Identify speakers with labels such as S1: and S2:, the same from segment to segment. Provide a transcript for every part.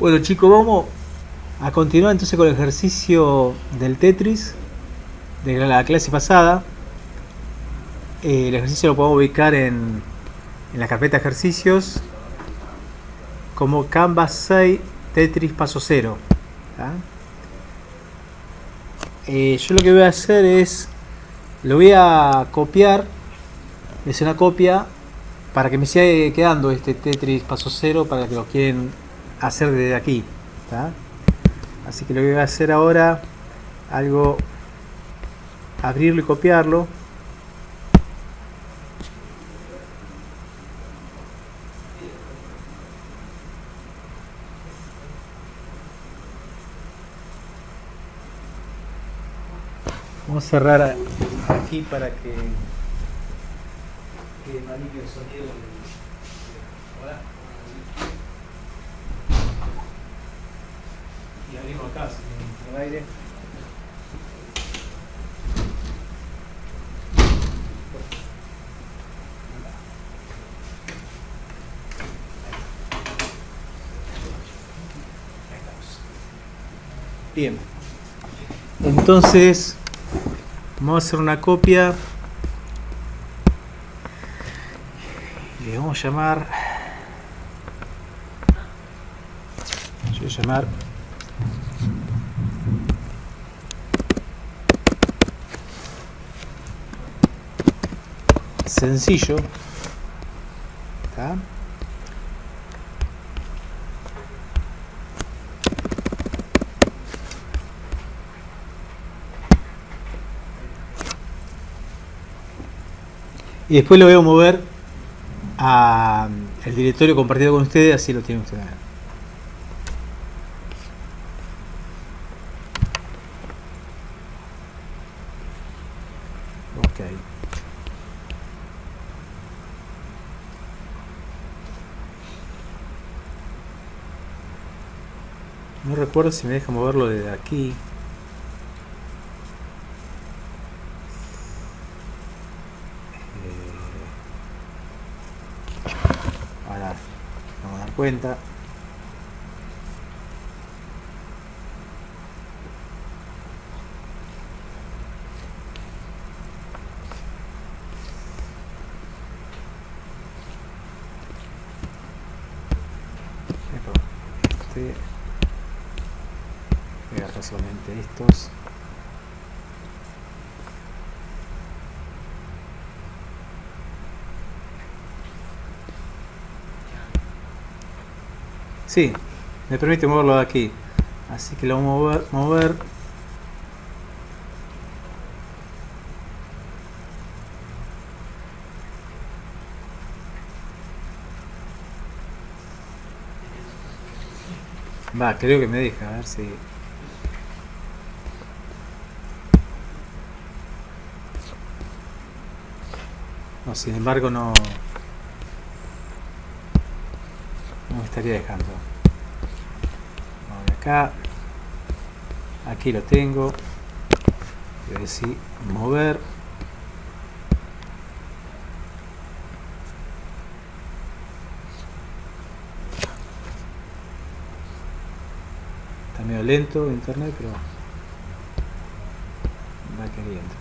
S1: Bueno chicos, vamos a continuar entonces con el ejercicio del Tetris de la clase pasada. El ejercicio lo podemos ubicar en la carpeta ejercicios como Canvas 6 Tetris paso 0. Yo lo que voy a hacer es, lo voy a copiar, es una copia para que me siga quedando este Tetris paso 0 para que lo quieren hacer desde aquí. ¿Tá? Así que lo que voy a hacer ahora, abrirlo y copiarlo. Vamos a cerrar aquí para que no limpie el sonido. Hola. Y abrimos acá, si tiene el aire. Bien, entonces vamos a hacer una copia. Le vamos a llamar, yo voy a llamar sencillo. ¿Tá? Y después lo voy a mover al directorio compartido con ustedes, así lo tienen ustedes. Ok. No recuerdo si me deja moverlo desde aquí. Ahora vamos a dar cuenta. Voy a agarrar solamente estos. Sí, me permite moverlo de aquí, así que lo vamos a mover. Va, creo que me deja, a ver si. No, sin embargo no me estaría dejando. Vamos de acá. Aquí lo tengo. Voy a decir mover. Está medio lento internet, pero va queriendo.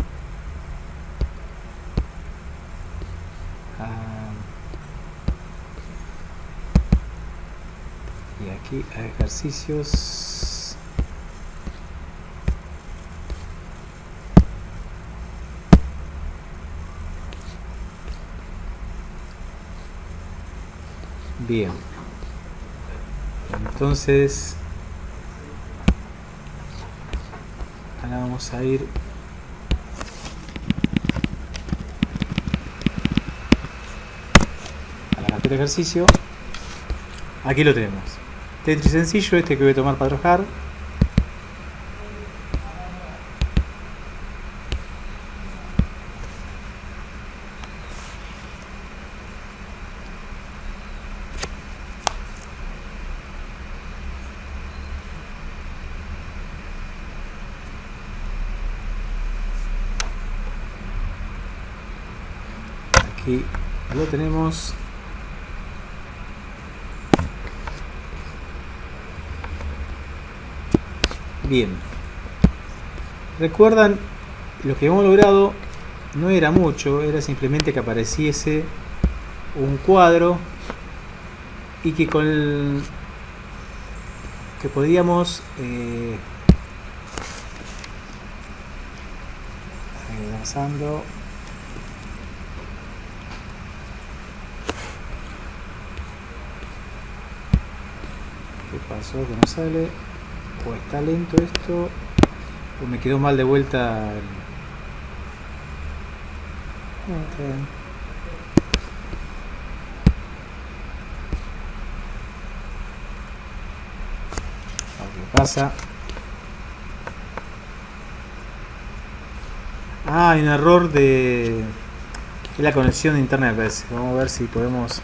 S1: Y aquí a ejercicios. Bien. Entonces ahora vamos a ir a la carpeta de ejercicio. Aquí lo tenemos. Tetris sencillo, este que voy a tomar para trabajar. Aquí lo tenemos. Bien. ¿Recuerdan? Lo que hemos logrado no era mucho, era simplemente que apareciese un cuadro y que que podíamos avanzando. ¿Qué pasó? Que no sale. O está lento esto, o me quedó mal de vuelta. Está bien. ¿Qué pasa? Hay un error de la conexión de internet. Vamos a ver si podemos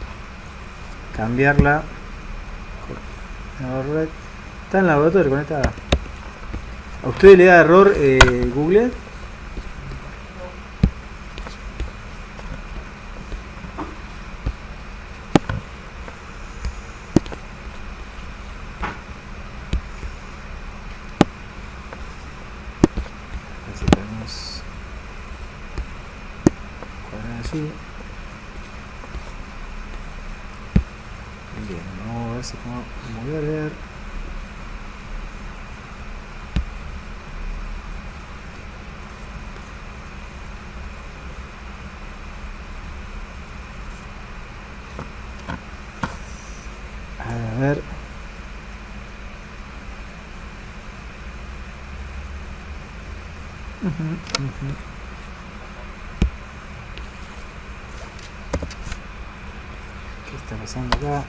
S1: cambiarla. Está en el laboratorio conectada. ¿A usted le da error Google? Así podemos poner allí. Bien, vamos a ver si como voy a leer. A ver. ¿Qué está pasando acá?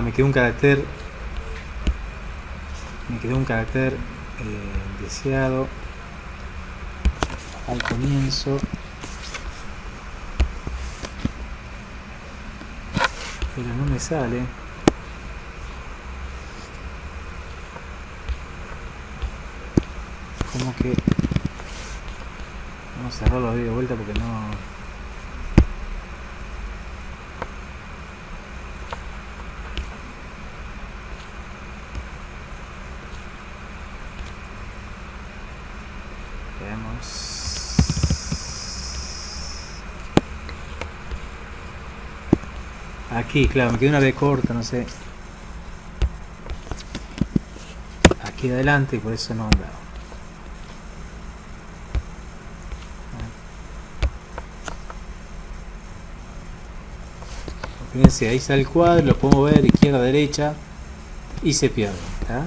S1: Me quedó un carácter. Deseado al comienzo, pero no me sale. Como que vamos a cerrarlo de vuelta porque no. Aquí, claro, me quedó una B corta, no sé. Aquí adelante y por eso no andaba. Fíjense, ahí está el cuadro, lo podemos ver izquierda, derecha y se pierde. ¿Tá?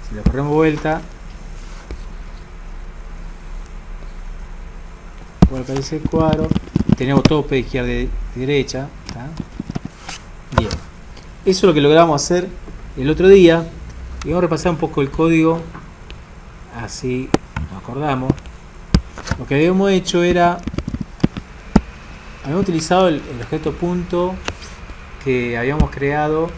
S1: Si lo corremos vuelta, aparece el cuadro, tenemos tope izquierda y derecha. ¿Tá? Bien, eso es lo que logramos hacer el otro día y vamos a repasar un poco el código, así nos acordamos. Lo que habíamos hecho era, habíamos utilizado el objeto punto que habíamos creado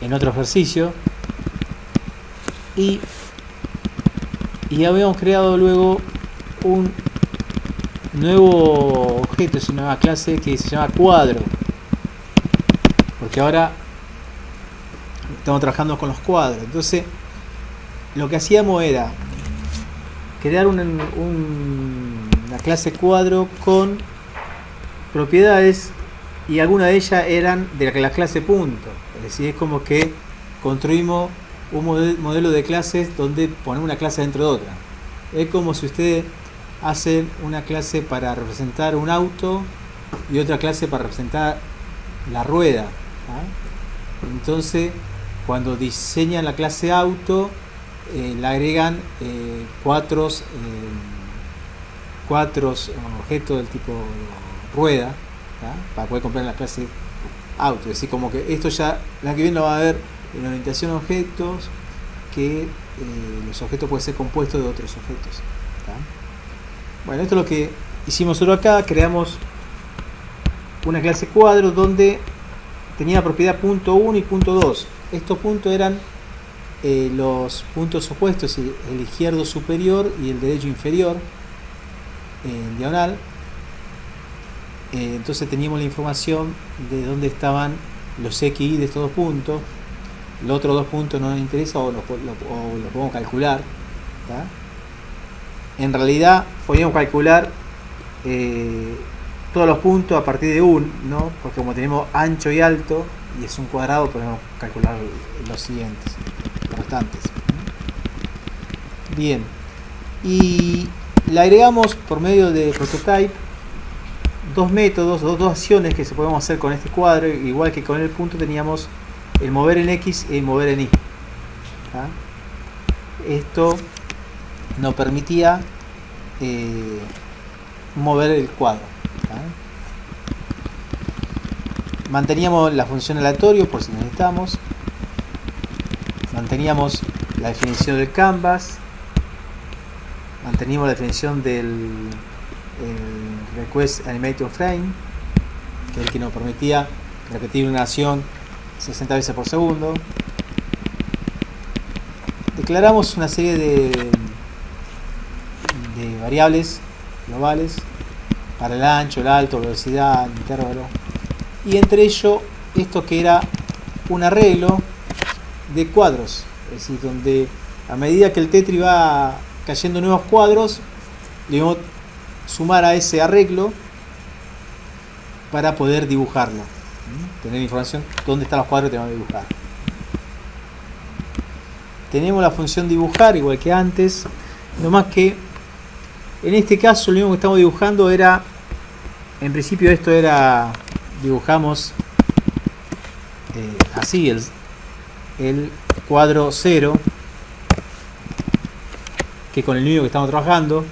S1: en otro ejercicio y habíamos creado luego un nuevo objeto, es una nueva clase que se llama cuadro, porque ahora estamos trabajando con los cuadros. Entonces lo que hacíamos era crear una clase cuadro con propiedades y algunas de ellas eran de la clase punto, es decir, es como que construimos un modelo de clases donde ponemos una clase dentro de otra. Es como si ustedes hacen una clase para representar un auto y otra clase para representar la rueda. Entonces, cuando diseñan la clase auto, le agregan cuatro objetos del tipo rueda, para poder comprar la clase auto. Es decir, como que esto ya la que viene lo va a ver en orientación a objetos, que los objetos pueden ser compuestos de otros objetos. ¿Tá? Bueno, esto es lo que hicimos nosotros acá. Creamos una clase cuadro donde tenía propiedad punto 1 y punto 2. Estos puntos eran los puntos opuestos, el izquierdo superior y el derecho inferior en diagonal. Entonces teníamos la información de dónde estaban los x y de estos dos puntos. Los otros dos puntos no nos interesa o lo podemos calcular, ¿tá? En realidad podríamos calcular todos los puntos a partir de 1, ¿no? Porque como tenemos ancho y alto y es un cuadrado, podemos calcular los siguientes, los restantes. Bien, y le agregamos por medio de prototype dos métodos, dos acciones que se podemos hacer con este cuadro, igual que con el punto teníamos el mover en X y el mover en Y. ¿Ah? Esto nos permitía mover el cuadro. ¿Ah? Manteníamos la función aleatorio por si necesitamos. Manteníamos la definición del canvas. Manteníamos la definición del request animation frame, que es el que nos permitía repetir una acción 60 veces por segundo. Declaramos una serie de variables globales para el ancho, el alto, velocidad, el intervalo, y entre ellos esto que era un arreglo de cuadros, es decir, donde a medida que el Tetris va cayendo nuevos cuadros, le vamos a sumar a ese arreglo para poder dibujarlo, tener información dónde están los cuadros que tenemos que dibujar. Tenemos la función dibujar igual que antes, no más que en este caso lo único que estamos dibujando era, en principio esto era, dibujamos así el cuadro 0, que con el número que estamos trabajando,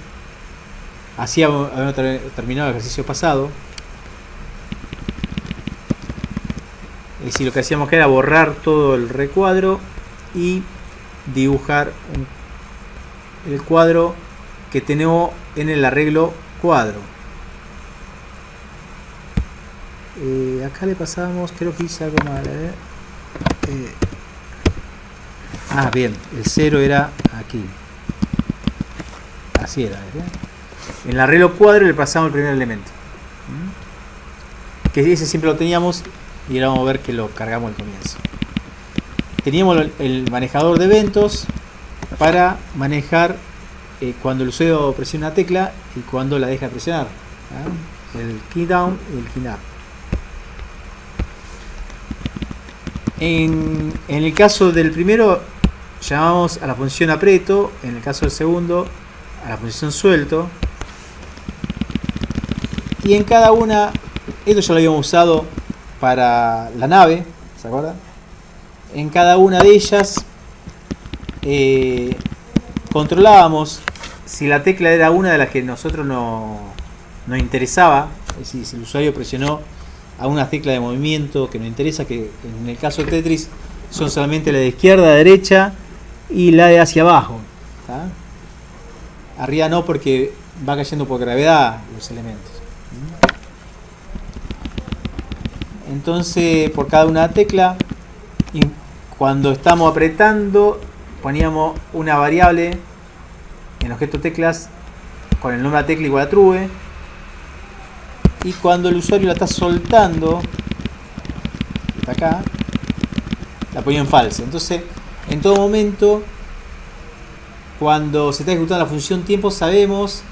S1: así habíamos terminado el ejercicio pasado. Es decir, lo que hacíamos que era borrar todo el recuadro y dibujar el cuadro que tenemos en el arreglo cuadro. Acá le pasamos, creo que hice algo mal. Bien, el 0 era aquí. Así era, ¿verdad? En el arreglo cuadro le pasamos el primer elemento. Que ese siempre lo teníamos y ahora vamos a ver que lo cargamos al comienzo. Teníamos el manejador de eventos para manejar cuando el usuario presiona una tecla y cuando la deja de presionar. El key down y el key up. En el caso del primero llamamos a la función aprieto, en el caso del segundo a la función suelto, y en cada una, esto ya lo habíamos usado para la nave, ¿se acuerdan? En cada una de ellas controlábamos si la tecla era una de las que nosotros nos interesaba, es decir, si el usuario presionó a una tecla de movimiento que nos interesa, que en el caso de Tetris son solamente la de izquierda a derecha y la de hacia abajo. ¿Tá? Arriba no, porque va cayendo por gravedad los elementos. Entonces, por cada una tecla, y cuando estamos apretando, poníamos una variable en el objeto teclas con el nombre de la tecla igual a true, y cuando el usuario la está soltando, está acá, la ponía en falso. Entonces, en todo momento, cuando se está ejecutando la función tiempo, sabemos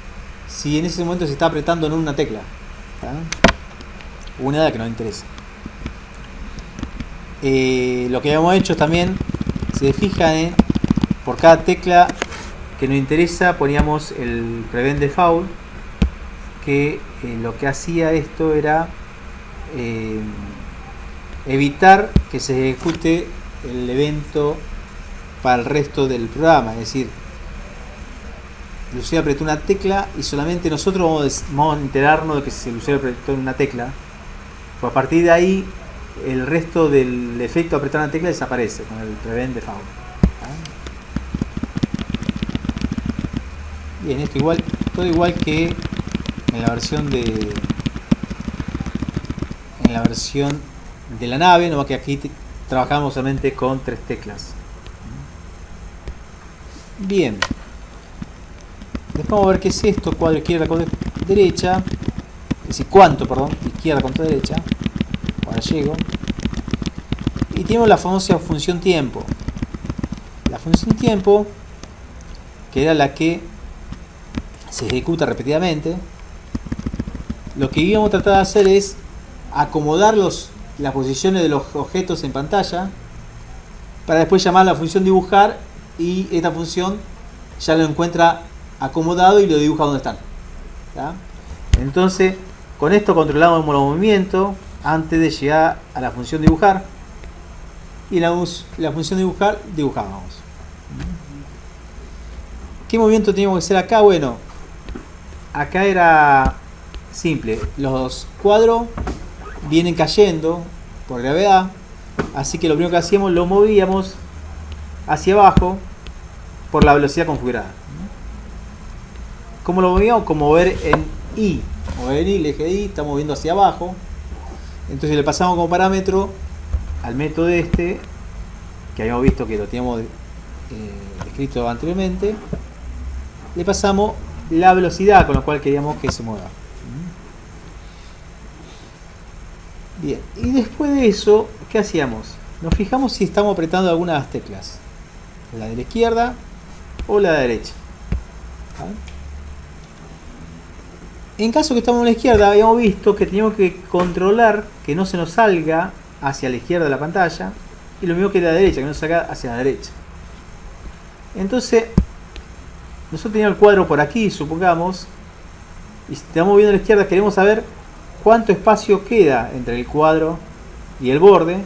S1: si en ese momento se está apretando o no una tecla. ¿Tá? Una de las que nos interesa. Lo que habíamos hecho también, se fijan, por cada tecla que nos interesa poníamos el prevent default, que lo que hacía esto era evitar que se ejecute el evento para el resto del programa. Es decir, el usuario apretó una tecla y solamente nosotros vamos a enterarnos de que el usuario apretó una tecla, pues a partir de ahí el resto del efecto de apretar una tecla desaparece con el prevent default. Bien, esto igual, todo igual que en la versión de la nave, no más que aquí trabajamos solamente con 3 teclas. Bien. Después vamos a ver qué es esto, cuadro izquierda con derecha. Es decir, cuánto, perdón, izquierda contra derecha. Ahora llego. Y tenemos la famosa función tiempo. La función tiempo, que era la que se ejecuta repetidamente, lo que íbamos a tratar de hacer es acomodar las posiciones de los objetos en pantalla para después llamar a la función dibujar, y esta función ya lo encuentra acomodado y lo dibuja donde están. ¿Tá? Entonces, con esto controlamos los movimientos antes de llegar a la función dibujar, y la función dibujar dibujábamos. ¿Qué movimiento teníamos que hacer acá? Bueno, acá era simple. Los cuadros vienen cayendo por gravedad, así que lo primero que hacíamos, lo movíamos hacia abajo por la velocidad configurada. ¿Cómo lo movíamos? Como mover en Y. Mover en Y, el eje de Y, estamos moviendo hacia abajo. Entonces le pasamos como parámetro al método este, que habíamos visto que lo teníamos escrito anteriormente. Le pasamos la velocidad con la cual queríamos que se mueva. Bien, y después de eso, ¿qué hacíamos? Nos fijamos si estamos apretando alguna de las teclas, la de la izquierda o la de la derecha. ¿Vale? En caso que estamos en la izquierda, habíamos visto que teníamos que controlar que no se nos salga hacia la izquierda de la pantalla, y lo mismo que la derecha, que no se salga hacia la derecha. Entonces, nosotros teníamos el cuadro por aquí, supongamos, y si estamos viendo a la izquierda, queremos saber cuánto espacio queda entre el cuadro y el borde,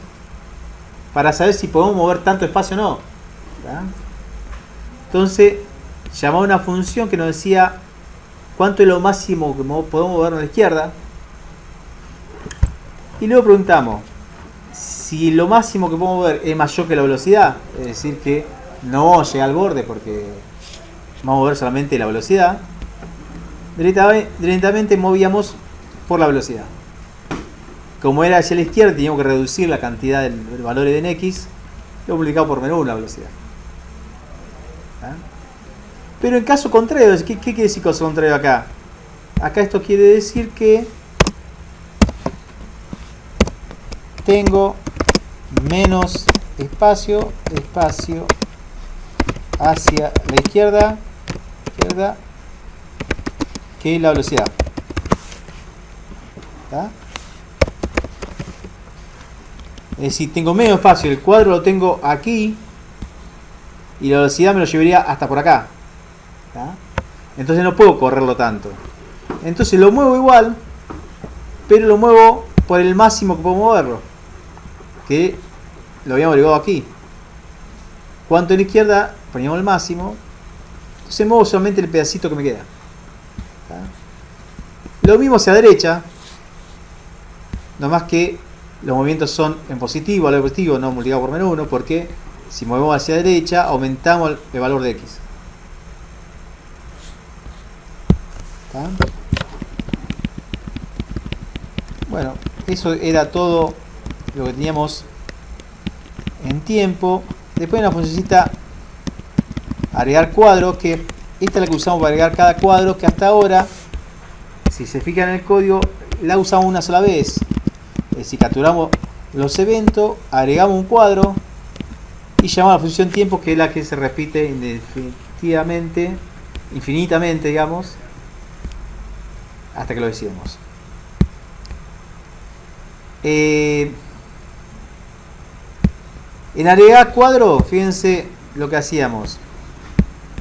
S1: para saber si podemos mover tanto espacio o no. ¿Verdad? Entonces, llamaba una función que nos decía cuánto es lo máximo que podemos mover a la izquierda, y luego preguntamos si lo máximo que podemos mover es mayor que la velocidad, es decir, que no vamos a llegar al borde porque vamos a mover solamente la velocidad. Directamente movíamos por la velocidad. Como era hacia la izquierda, teníamos que reducir la cantidad de valores en X, lo multiplicado por menos 1 la velocidad. ¿Ah? Pero en caso contrario, ¿qué quiere decir caso contrario acá? Acá esto quiere decir que tengo menos espacio hacia la izquierda que la velocidad. ¿Tá? Es decir, tengo menos espacio, el cuadro lo tengo aquí y la velocidad me lo llevaría hasta por acá. ¿Tá? Entonces no puedo correrlo tanto. Entonces lo muevo igual, pero lo muevo por el máximo que puedo moverlo, que lo habíamos agregado aquí. Cuanto a la izquierda poníamos el máximo, entonces muevo solamente el pedacito que me queda. ¿Tá? Lo mismo hacia la derecha, nomás que los movimientos son en positivo, al positivo, no multiplicado por menos 1, porque si movemos hacia la derecha aumentamos el valor de X. ¿Tá? Bueno, eso era todo lo que teníamos en tiempo. Después una funcioncita agregar cuadros, que esta es la que usamos para agregar cada cuadro, que hasta ahora, si se fijan en el código, la usamos una sola vez. Es decir, capturamos los eventos, agregamos un cuadro y llamamos a la función tiempo, que es la que se repite infinitamente, digamos, hasta que lo decimos. En agregar cuadro, fíjense lo que hacíamos.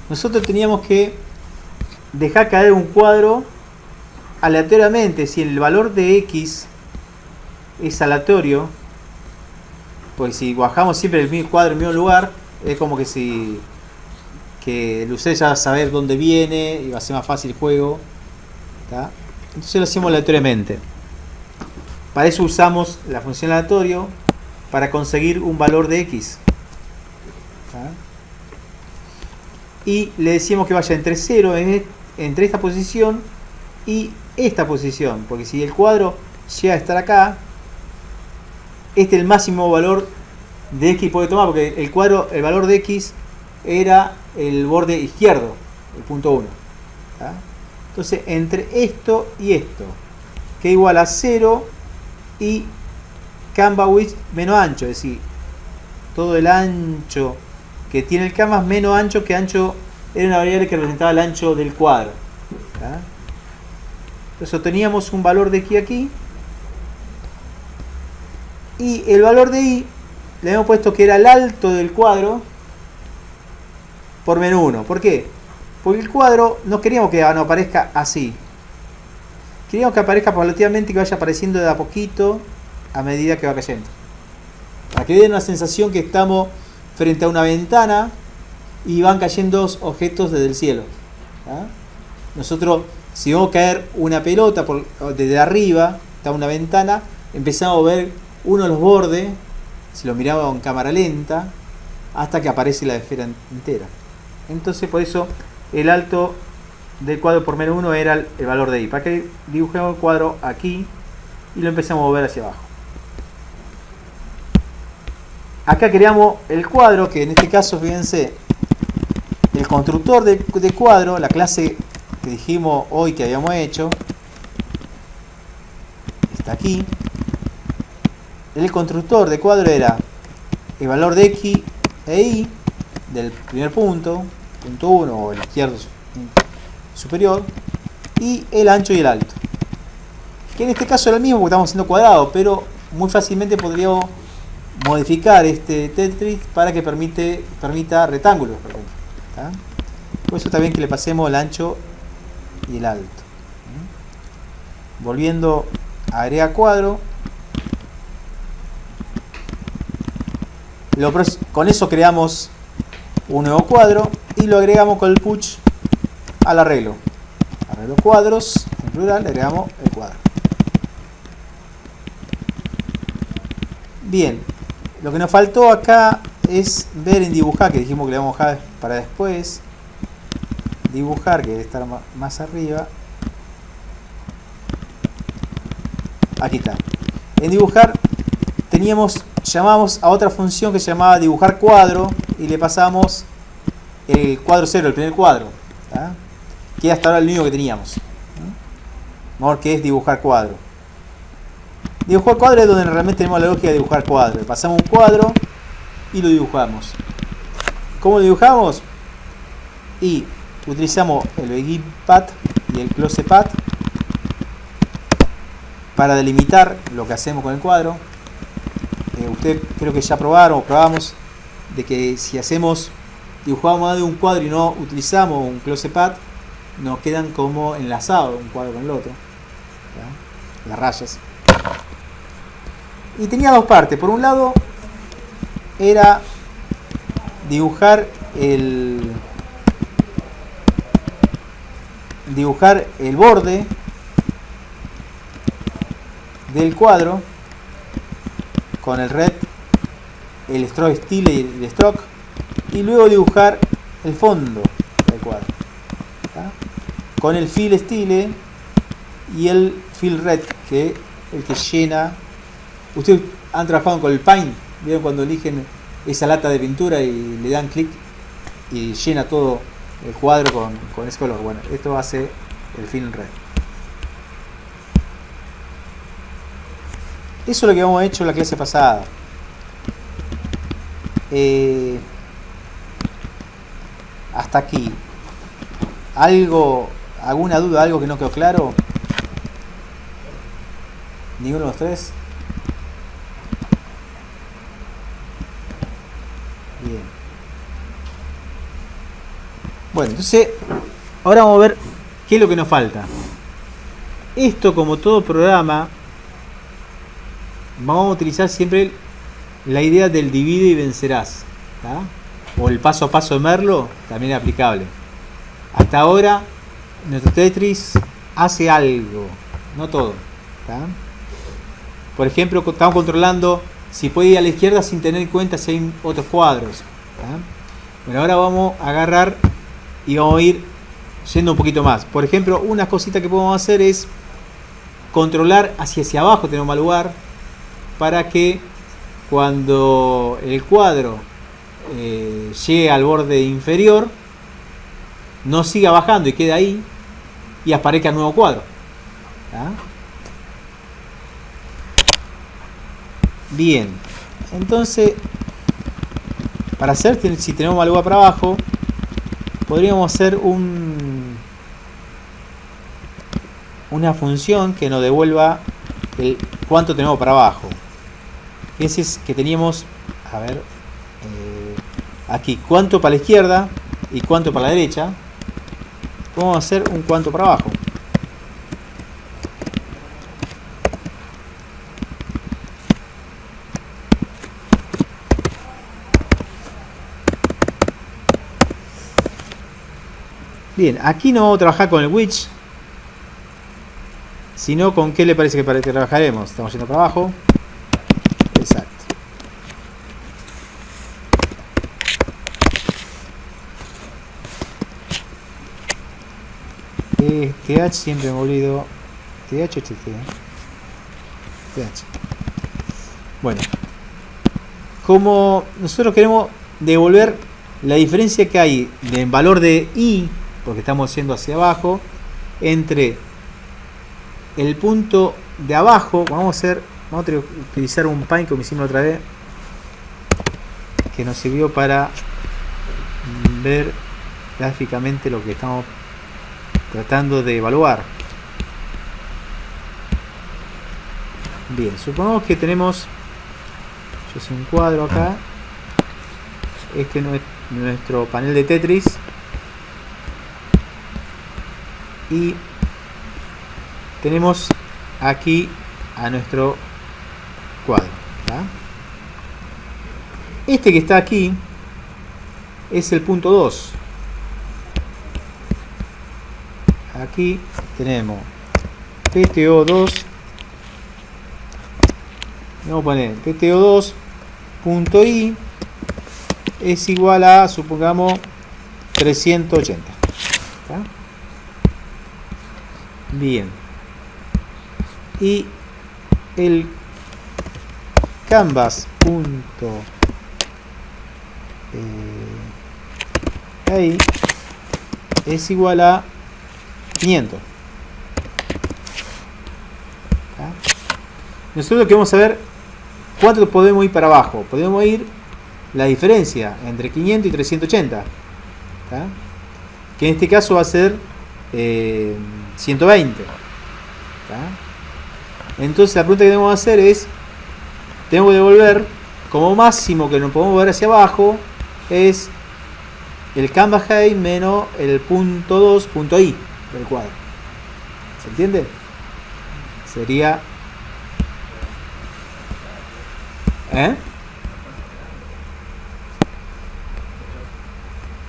S1: Nosotros teníamos que dejar caer un cuadro aleatoriamente. Si el valor de X es aleatorio, pues si bajamos siempre el mismo cuadro en el mismo lugar, es como que el usuario ya va a saber dónde viene y va a ser más fácil el juego. ¿Tá? Entonces lo hacemos aleatoriamente. Para eso usamos la función aleatorio, para conseguir un valor de X. ¿Tá? Y le decimos que vaya entre 0, entre esta posición y esta posición, porque si el cuadro llega a estar acá, este es el máximo valor de X que puede tomar, porque el valor de X era el borde izquierdo, el punto 1. Entonces, entre esto y esto, que es igual a 0 y canvas width menos ancho, es decir, todo el ancho que tiene el canvas menos ancho, que ancho era una variable que representaba el ancho del cuadro. Entonces obteníamos un valor de x aquí, y el valor de y le hemos puesto que era el alto del cuadro por menos 1. ¿Por qué? Porque el cuadro no queríamos que no aparezca así. Queríamos que aparezca paulatinamente y que vaya apareciendo de a poquito a medida que va cayendo. Para que den una sensación que estamos frente a una ventana y van cayendo objetos desde el cielo. Nosotros, si vamos a caer una pelota desde arriba, está una ventana, empezamos a ver uno de los bordes, si lo miramos en cámara lenta, hasta que aparece la esfera entera. Entonces, por eso el alto del cuadro por menos 1 era el valor de y. Para que dibujemos el cuadro aquí y lo empezamos a mover hacia abajo. Acá creamos el cuadro, que en este caso, fíjense, el constructor de cuadro, la clase que dijimos hoy que habíamos hecho, está aquí. El constructor de cuadro era el valor de x e y del primer punto 1 o el izquierdo superior, y el ancho y el alto, que en este caso era el mismo porque estamos haciendo cuadrado, pero muy fácilmente podríamos modificar este Tetris para que permita rectángulos, por ejemplo. Por eso está bien que le pasemos el ancho y el alto. Volviendo a agregar cuadro, con eso creamos un nuevo cuadro y lo agregamos con el push al arreglo. Arreglo cuadros, en plural, le agregamos el cuadro. Bien, lo que nos faltó acá es ver en dibujar, que dijimos que le vamos a dejar para después. Dibujar, que debe estar más arriba. Aquí está. En dibujar llamamos a otra función que se llamaba dibujar cuadro y le pasamos el cuadro 0, el primer cuadro, que hasta ahora el único que teníamos. Vamos a ver qué es dibujar cuadro. Dibujar cuadro es donde realmente tenemos la lógica de dibujar cuadro. Le pasamos un cuadro y lo dibujamos. ¿Cómo lo dibujamos? Y utilizamos el Begin Path y el Close Path para delimitar lo que hacemos con el cuadro. Ustedes creo que ya probamos de que si dibujamos más de un cuadro y no utilizamos un Close Path, nos quedan como enlazados un cuadro con el otro, las rayas. Y tenía dos partes. Por un lado era dibujar el borde del cuadro con el red, el stroke style y el stroke, y luego dibujar el fondo del cuadro con el fill style y el fill red, que es el que llena. Ustedes han trabajado con el paint, vieron cuando eligen esa lata de pintura y le dan clic y llena todo el cuadro con ese color. Bueno, esto hace el fill red. Eso es lo que hemos hecho en la clase pasada. Hasta aquí. ¿Alguna duda? ¿Algo que no quedó claro? ¿Ninguno de los tres? Bien. Bueno, entonces ahora vamos a ver qué es lo que nos falta. Esto, como todo programa, vamos a utilizar siempre la idea del divide y vencerás, o el paso a paso de Merlo, también es aplicable. Hasta ahora nuestro Tetris hace algo, no todo. Por ejemplo, estamos controlando si puede ir a la izquierda sin tener en cuenta si hay otros cuadros. Bueno, ahora vamos a agarrar y vamos a ir yendo un poquito más. Por ejemplo, una cosita que podemos hacer es controlar hacia abajo, tenemos mal lugar, para que cuando el cuadro llegue al borde inferior, no siga bajando y quede ahí y aparezca el nuevo cuadro. ¿Tá? Bien, entonces para hacer, si tenemos valor para abajo, podríamos hacer una función que nos devuelva el cuánto tenemos para abajo. Ese es que teníamos, a ver, aquí cuánto para la izquierda y cuánto para la derecha. Vamos a hacer un cuánto para abajo. Bien, aquí no vamos a trabajar con el which, sino con qué le parece que trabajaremos. Estamos yendo para abajo. Exacto. TH siempre me olvido. TH o TH. TH. Bueno, como nosotros queremos devolver la diferencia que hay en valor de I, porque estamos yendo hacia abajo, entre el punto de abajo, vamos a utilizar un Paint como hicimos otra vez, que nos sirvió para ver gráficamente lo que estamos tratando de evaluar. Bien, supongamos que tenemos, yo hice un cuadro acá, este es nuestro panel de Tetris, y tenemos aquí a nuestro cuadro. ¿Tá? Este que está aquí es el punto 2. Aquí tenemos PTO2. Vamos a poner PTO2.i es igual a, supongamos, 380. ¿Tá? Bien. Y el canvas ahí es igual a 500. ¿Tá? Nosotros queremos saber cuánto podemos ir para abajo. Podemos ir la diferencia entre 500 y 380. ¿Tá? Que en este caso va a ser 120. ¿Tá? Entonces la pregunta que tenemos que hacer es, tengo que devolver como máximo que nos podemos ver hacia abajo es el canvas height menos el punto 2 punto i del cuadro. ¿Se entiende? Sería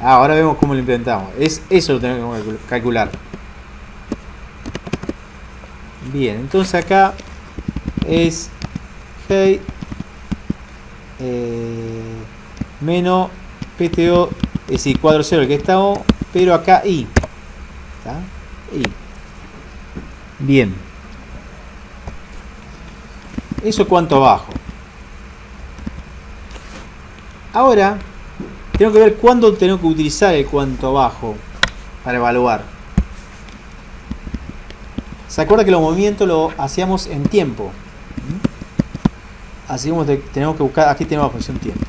S1: ahora vemos cómo lo implementamos. Eso lo tenemos que calcular. Bien, entonces acá es height menos PTO, es decir, cuadro 0 el que estamos, pero acá I. ¿Tá? I. Bien. Eso cuánto abajo. Ahora tengo que ver cuándo tengo que utilizar el cuánto abajo para evaluar. ¿Se acuerda que los movimientos lo hacíamos en tiempo? Así como tenemos que buscar, aquí tenemos la función tiempo.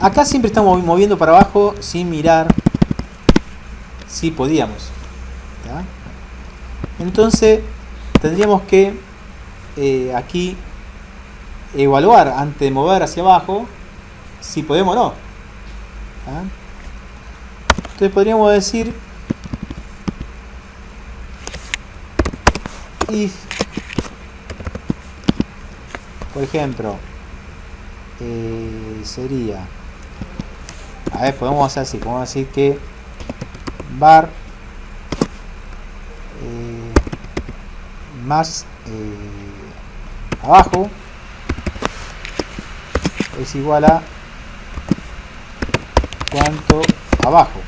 S1: Acá siempre estamos moviendo para abajo sin mirar si podíamos. ¿Tá? Entonces tendríamos que aquí evaluar antes de mover hacia abajo si podemos o no. ¿Tá? Entonces podríamos decir if, por ejemplo, sería, a ver, podemos hacer así, podemos decir que var más abajo es igual a cuánto abajo.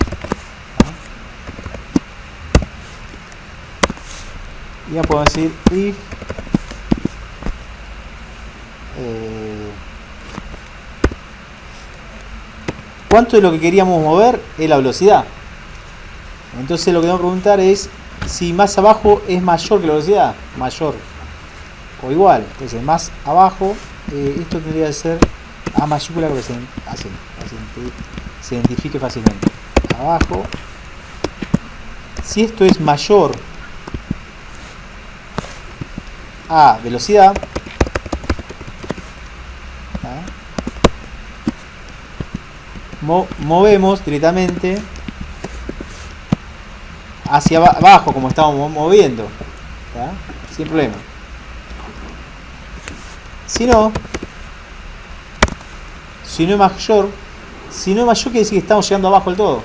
S1: Y ya podemos decir if ¿Cuánto de lo que queríamos mover es la velocidad? Entonces lo que tengo que preguntar es si más abajo es mayor que la velocidad. Mayor o igual. Entonces más abajo, esto tendría que ser A mayúscula, que se identifique fácilmente. Abajo. Si esto es mayor a velocidad, movemos directamente hacia abajo, como estamos moviendo, ¿tá? Sin problema. Si no es mayor, quiere decir que estamos llegando abajo del todo,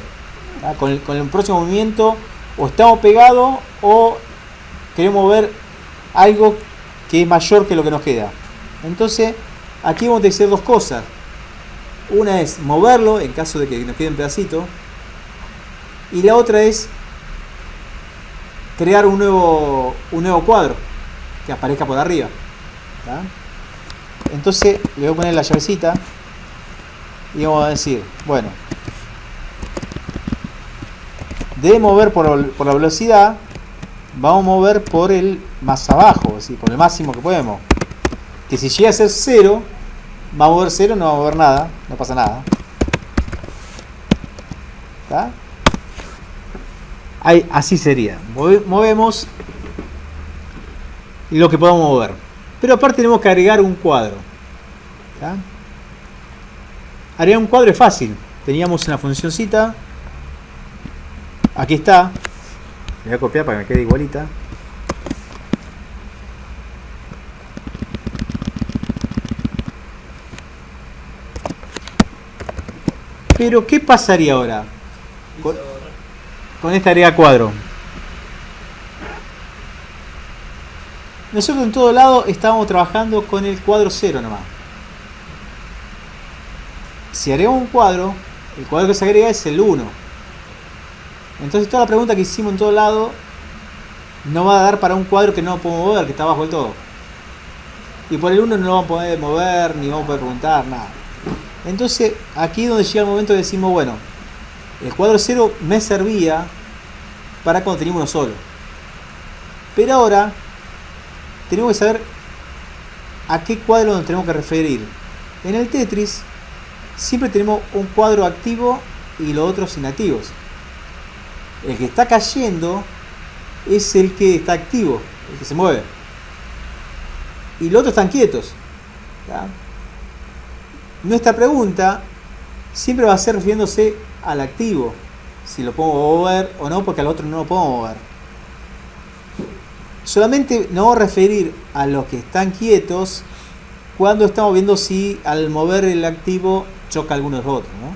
S1: ¿tá? Con el próximo movimiento o estamos pegados o queremos mover algo que es mayor que lo que nos queda. Entonces aquí vamos a hacer dos cosas. Una es moverlo en caso de que nos quede un pedacito, y la otra es crear un nuevo cuadro que aparezca por arriba, ¿tá? Entonces le voy a poner la llavecita y vamos a decir, bueno, de mover por la velocidad, vamos a mover por el más abajo, es decir, por el máximo que podemos. Que si llega a ser 0, va a mover 0, no va a mover nada, no pasa nada. ¿Está? Ahí, así sería. Movemos lo que podamos mover. Pero aparte tenemos que agregar un cuadro. ¿Está? Agregar un cuadro es fácil. Teníamos una funcioncita. Aquí está. Le voy a copiar para que me quede igualita. Pero ¿qué pasaría ahora con esta agrega cuadro? Nosotros en todo lado estábamos trabajando con el cuadro 0 nomás. Si agregamos un cuadro, el cuadro que se agrega es el 1. Entonces toda la pregunta que hicimos en todo lado no va a dar para un cuadro que no podemos mover, que está abajo del todo. Y por el 1 no lo vamos a poder mover, ni vamos a poder preguntar, nada. Entonces aquí es donde llega el momento de decimos, bueno, el cuadro 0 me servía para cuando teníamos uno solo. Pero ahora tenemos que saber a qué cuadro nos tenemos que referir. En el Tetris siempre tenemos un cuadro activo y los otros inactivos. El que está cayendo es el que está activo, el que se mueve. Y los otros están quietos, ¿tá? Nuestra pregunta siempre va a ser refiriéndose al activo, si lo podemos mover o no, porque al otro no lo podemos mover. Solamente nos vamos a referir a los que están quietos cuando estamos viendo si al mover el activo choca alguno de los otros, ¿no?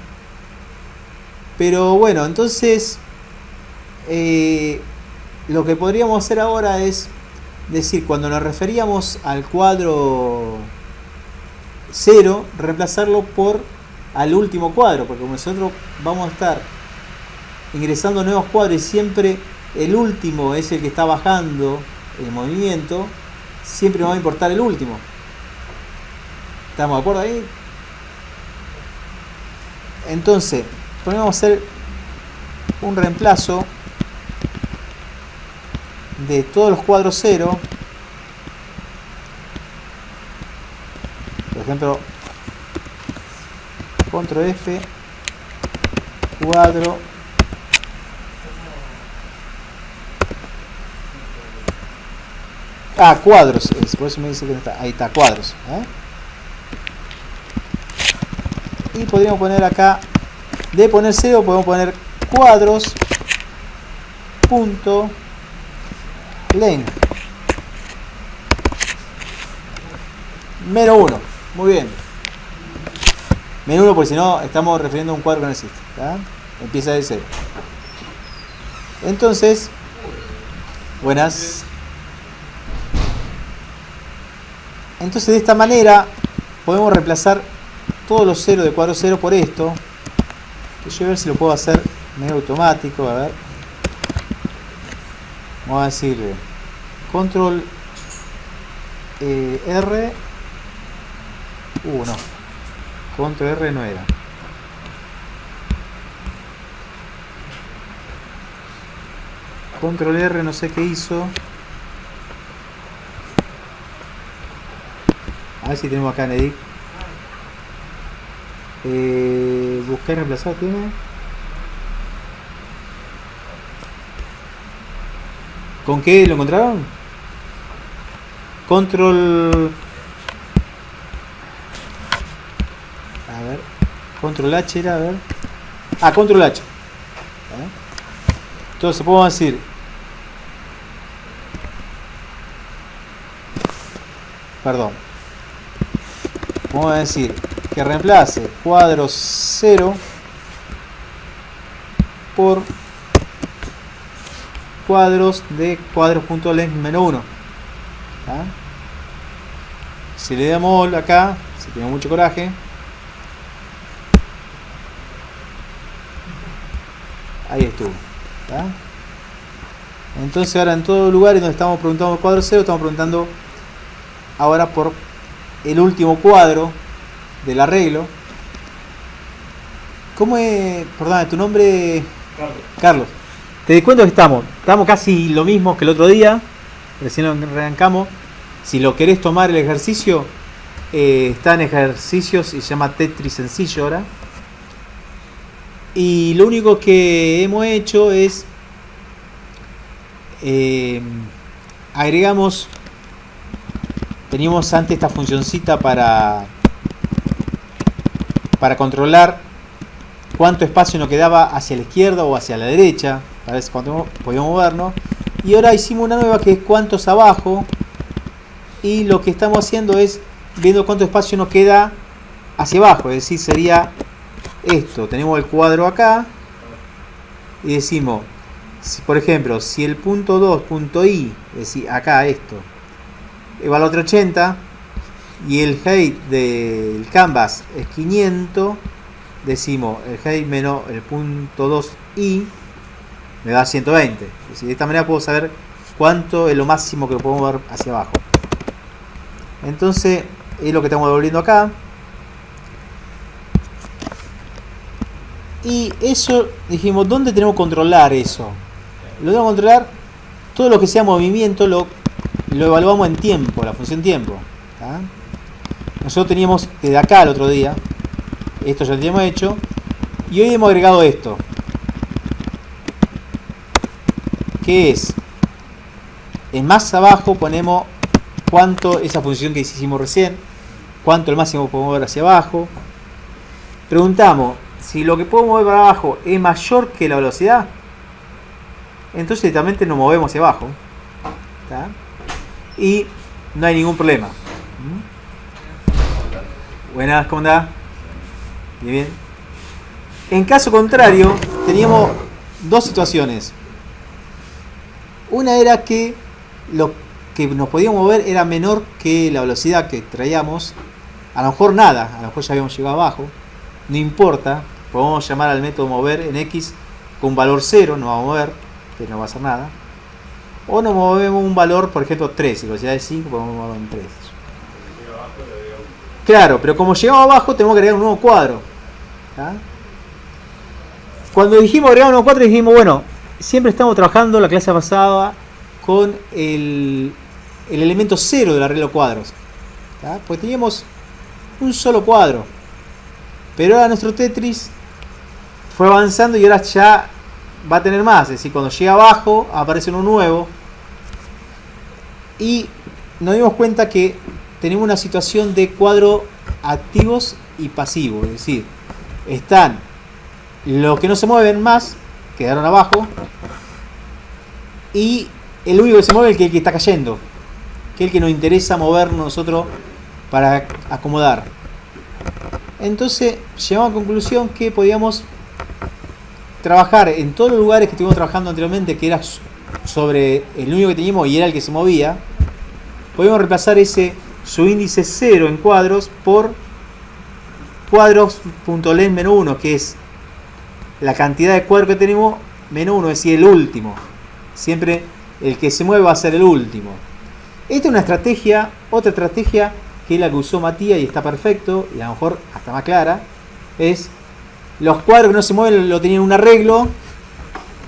S1: Pero bueno, entonces lo que podríamos hacer ahora es decir, cuando nos referíamos al cuadro 0, reemplazarlo por al último cuadro, porque como nosotros vamos a estar ingresando nuevos cuadros y siempre el último es el que está bajando el movimiento, siempre nos va a importar el último. ¿Estamos de acuerdo ahí? Entonces, vamos a hacer un reemplazo de todos los cuadros 0. Por ejemplo, control F, cuadro, cuadros, por eso me dice que no está, ahí está, cuadros, y podríamos poner acá, de poner 0 podemos poner cuadros punto length menos 1. Muy bien, menos 1 porque si no estamos refiriendo a un cuadro que no existe, ¿tá? Empieza de 0. Entonces, buenas. Entonces de esta manera podemos reemplazar todos los 0 de cuadro 0 por esto. Yo voy a ver si lo puedo hacer medio automático. A ver, vamos a decirle control R. No, control R no era. Control R, no sé qué hizo. A ver si tenemos acá en Edit. Buscar y reemplazar tiene. ¿Con qué lo encontraron? Control. A ver. Control H era, a ver. Ah, Control H. Entonces podemos decir. Perdón. Vamos a decir que reemplace cuadro 0 por cuadros de cuadros.length menos 1. Si le damos acá, si tenemos mucho coraje, ahí estuvo. Entonces ahora en todos los lugares donde estamos preguntando cuadro 0, estamos preguntando ahora por el último cuadro del arreglo. ¿Cómo es? Perdón, ¿tu nombre?
S2: Carlos.
S1: Carlos. Te di cuenta que estamos casi lo mismo que el otro día. Recién lo arrancamos. Si lo querés tomar el ejercicio, está en ejercicios y se llama Tetris sencillo ahora. Y lo único que hemos hecho es agregamos. Teníamos antes esta funcioncita para controlar cuánto espacio nos quedaba hacia la izquierda o hacia la derecha, para ver cuánto podíamos movernos. Y ahora hicimos una nueva que es cuántos abajo, y lo que estamos haciendo es viendo cuánto espacio nos queda hacia abajo, es decir, sería esto. Tenemos el cuadro acá y decimos, si, por ejemplo, si el punto 2, punto I, es decir, acá esto, vale otro 80 y el height del canvas es 500, decimos el height menos el punto 2i me da 120. Es decir, de esta manera puedo saber cuánto es lo máximo que podemos ver hacia abajo. Entonces es lo que estamos devolviendo acá. Y eso dijimos, ¿dónde tenemos que controlar eso? Lo tenemos que controlar todo lo que sea movimiento, lo evaluamos en tiempo, la función tiempo. Nosotros teníamos desde acá el otro día, esto ya lo teníamos hecho, y hoy hemos agregado esto, que es, en más abajo ponemos cuánto, esa función que hicimos recién, cuánto el máximo podemos ver hacia abajo. Preguntamos si lo que podemos ver para abajo es mayor que la velocidad, entonces directamente nos movemos hacia abajo. Y no hay ningún problema. Buenas, ¿cómo andás? Bien. En caso contrario, teníamos dos situaciones. Una era que lo que nos podíamos mover era menor que la velocidad que traíamos. A lo mejor nada, a lo mejor ya habíamos llegado abajo. No importa, podemos llamar al método mover en X con un valor 0, no vamos a mover, que no va a hacer nada. O nos movemos un valor, por ejemplo 3, si la velocidad es 5, podemos mover un 3. Claro, pero como llegamos abajo tenemos que agregar un nuevo cuadro. Cuando dijimos agregar un nuevo cuadro, dijimos, bueno, siempre estamos trabajando la clase pasada con el elemento 0 del arreglo de cuadros. Pues teníamos un solo cuadro. Pero ahora nuestro Tetris fue avanzando y ahora ya va a tener más. Es decir, cuando llega abajo aparece uno nuevo. Y nos dimos cuenta que tenemos una situación de cuadro activos y pasivos. Es decir, están los que no se mueven más, quedaron abajo. Y el único que se mueve es el que está cayendo, que es el que nos interesa mover nosotros para acomodar. Entonces llegamos a la conclusión que podíamos trabajar en todos los lugares que estuvimos trabajando anteriormente, que era sobre el único que teníamos y era el que se movía. Podíamos reemplazar su índice 0 en cuadros por cuadros.length menos 1, que es la cantidad de cuadros que tenemos menos 1, es decir, el último. Siempre el que se mueve va a ser el último. Esta es una estrategia, otra estrategia que es la que usó Matías y está perfecto, y a lo mejor hasta más clara, es los cuadros que no se mueven lo tenían un arreglo,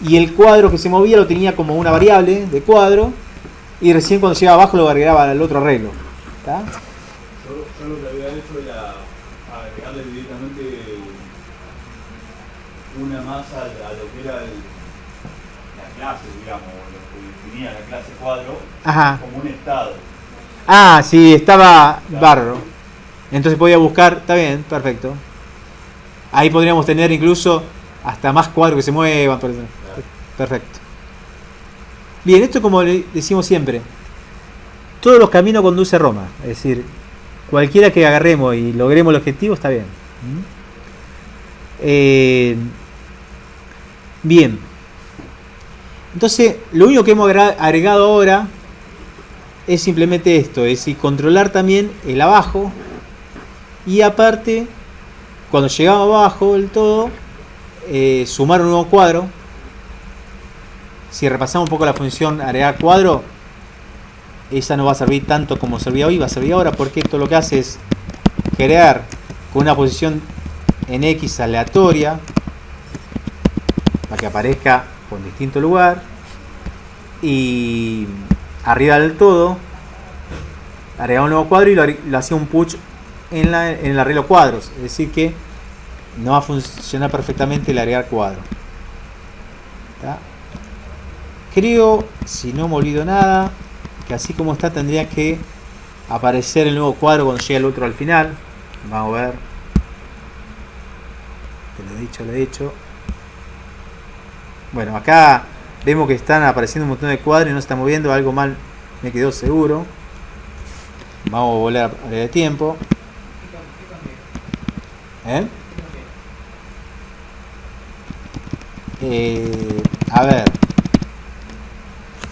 S1: y el cuadro que se movía lo tenía como una variable de cuadro, y recién cuando llegaba abajo lo agregaba al otro arreglo. ¿Está?
S2: Yo lo que había hecho era agregarle directamente una más a lo que era la clase, digamos, lo que definía la clase cuadro.
S1: Ajá.
S2: Como un estado.
S1: Ah, sí, estaba barro. Entonces podía buscar, está bien, perfecto. Ahí podríamos tener incluso hasta más cuadros que se muevan. Perfecto. Bien, esto como le decimos siempre, todos los caminos conducen a Roma. Es decir, cualquiera que agarremos y logremos el objetivo está bien. Bien. Entonces, lo único que hemos agregado ahora es simplemente esto, es decir, controlar también el abajo, y aparte, cuando llegamos abajo del todo, sumar un nuevo cuadro. Si repasamos un poco la función agregar cuadro, esa no va a servir tanto como servía hoy, va a servir ahora, porque esto lo que hace es crear con una posición en X aleatoria para que aparezca con distinto lugar, y arriba del todo agregar un nuevo cuadro y lo hacía un push en el arreglo cuadros, es decir que no va a funcionar perfectamente el agregar cuadro. ¿Está? Creo, si no me olvido nada, que así como está tendría que aparecer el nuevo cuadro cuando llegue el otro al final. Vamos a ver. Lo he dicho. Bueno, acá vemos que están apareciendo un montón de cuadros y no se está moviendo. Algo mal me quedó seguro. Vamos a volver a poner de tiempo. A ver.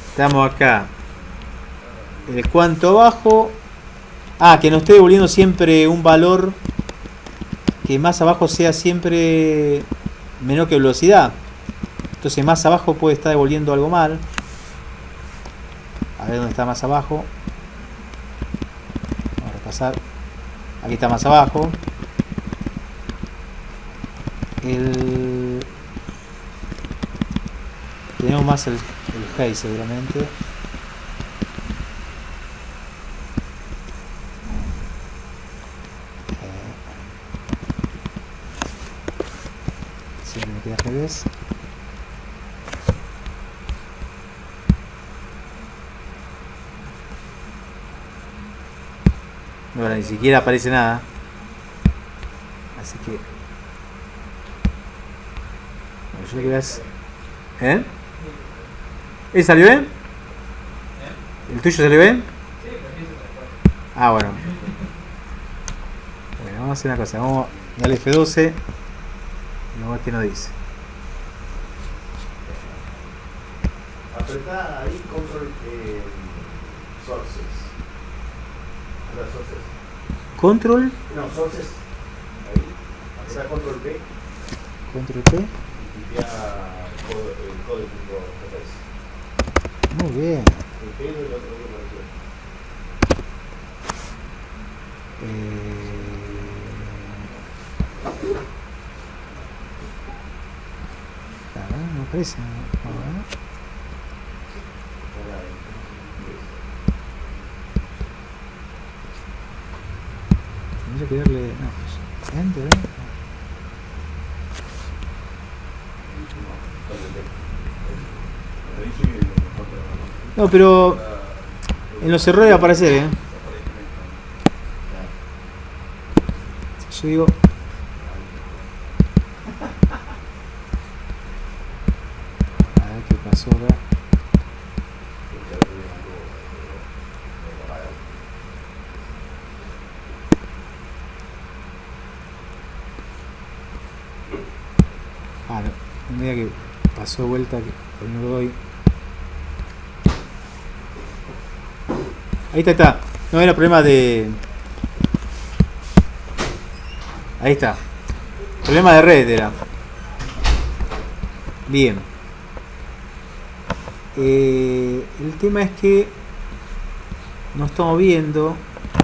S1: Estamos acá. El cuanto abajo. Que nos esté devolviendo siempre un valor que más abajo sea siempre menor que velocidad. Entonces más abajo puede estar devolviendo algo mal. A ver dónde está más abajo. Vamos a repasar. Aquí está más abajo. Tenemos más el high seguramente. Si me queda al revés. Bueno, ni siquiera aparece nada. Así que bueno, yo lo que voy a hacer. ¿Salió bien? ¿El tuyo salió bien? Bueno. Bueno, vamos a hacer una cosa. Vamos a darle F12 y vamos a ver qué nos dice.
S3: Apretá ahí control sources. Sources.
S1: Control.
S3: No, sources. Ahí. Apretá control P.
S1: Control P.
S3: Y tipea el código.js.
S1: Muy bien.
S3: El P y el otro que apareció.
S1: No aparece. Vamos a ver. Tendría que darle. No, enter. No, pero en los errores va a aparecer, Yo digo. A ver qué pasó acá. No, mira que pasó de vuelta que no lo doy. Ahí está. No era problema de. Ahí está. Problema de red era. Bien. El tema es que no estamos viendo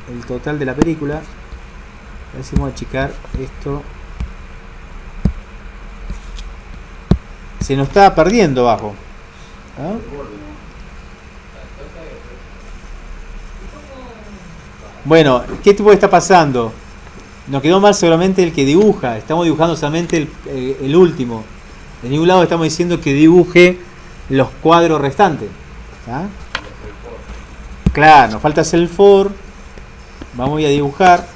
S1: el total de la película. A ver si vamos a achicar esto. se nos está perdiendo abajo. ¿Ah? Bueno, ¿qué tipo está pasando? Nos quedó mal seguramente el que dibuja. Estamos dibujando solamente el último. De ningún lado estamos diciendo que dibuje los cuadros restantes. ¿Ah? Claro, nos falta hacer el for. Vamos a dibujar.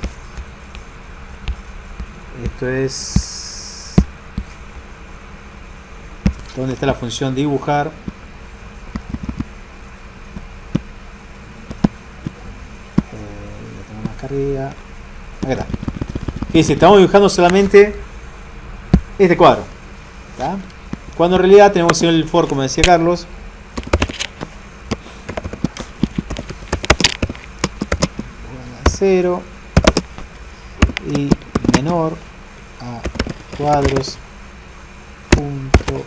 S1: Esto es... ¿Dónde está la función dibujar? La tengo más arriba. Acá está. Fíjense, estamos dibujando solamente este cuadro. ¿Está? Cuando en realidad tenemos que hacer el for, como decía Carlos. A 0 y menor a cuadros punto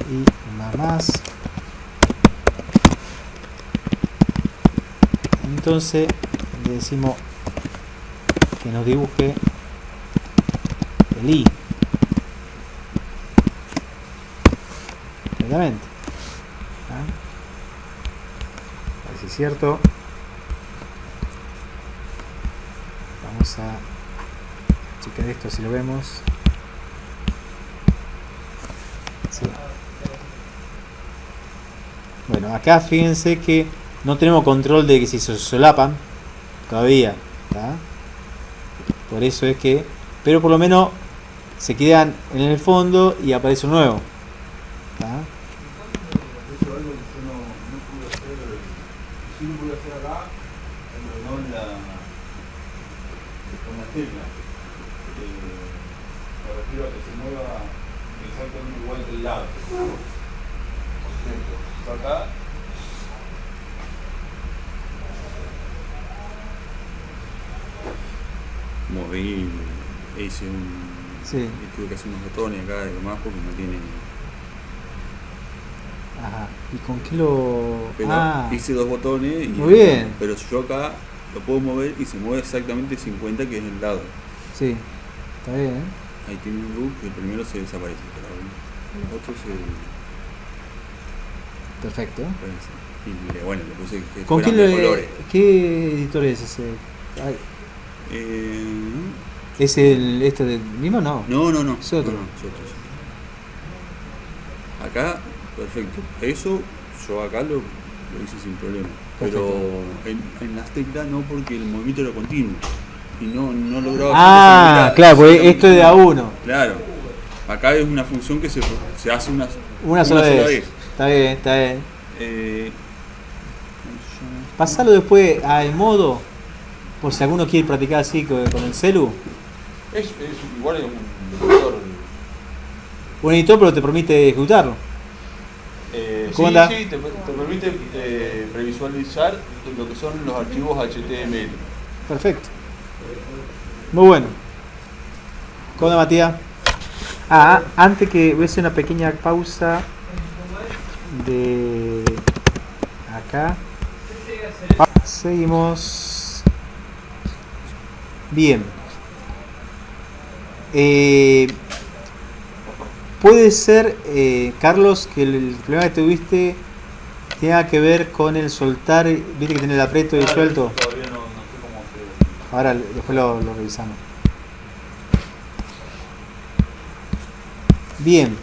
S1: y más. Entonces le decimos que nos dibuje el i. Exactamente. ¿Ah? A ver si es cierto. Vamos a checar esto si lo vemos. Sí. Bueno, acá fíjense que no tenemos control de que si se solapan todavía, ¿tá? Por eso es que, pero por lo menos se quedan en el fondo y aparece un nuevo, ¿tá?
S2: Eso es algo que yo no pude hacer, sí lo pude hacer acá, pero no en con la tecla. Me refiero a que se mueva exactamente igual que el lado. Por ejemplo, yo acá
S3: moví, hice
S1: Sí.
S3: tuve que hacer unos botones acá y demás porque no tiene.
S1: Ajá. ¿Y con qué lo...?
S3: Pero hice dos botones y
S1: muy bien.
S3: Pero yo acá lo puedo mover y se mueve exactamente 50, que es el lado.
S1: Sí, está bien.
S3: Ahí tiene un loop que primero se desaparece, pero el otro se
S1: Perfecto.
S3: aparece. Y bueno, le puse que
S1: ¿Con
S3: fueran de colores.
S1: qué editor es ese? Ay, ¿es este del mismo? No.
S3: No.
S1: Es otro.
S3: No, es otro. Acá, perfecto. Eso yo acá lo hice sin problema.
S1: Perfecto.
S3: Pero en las teclas no, porque el movimiento era continuo. Y no lograba.
S1: Claro, porque esto es de a uno.
S3: Claro. Acá es una función que se hace
S1: Una sola vez. Está bien, está bien. Pasalo después al modo, por si alguno quiere practicar así con el celu.
S3: Es igual es un editor.
S1: Un editor, pero te permite ejecutarlo. ¿Cómo anda?
S3: Sí, te permite previsualizar lo que son los archivos HTML.
S1: Perfecto. Muy bueno. ¿Cómo anda, Matías? Antes que voy a hacer una pequeña pausa de acá. Seguimos. Bien. Puede ser, Carlos, que el problema que tuviste tenga que ver con el soltar. ¿Viste que tiene el aprieto y el suelto?
S2: todavía no sé cómo se...
S1: Ahora después lo revisamos. Bien.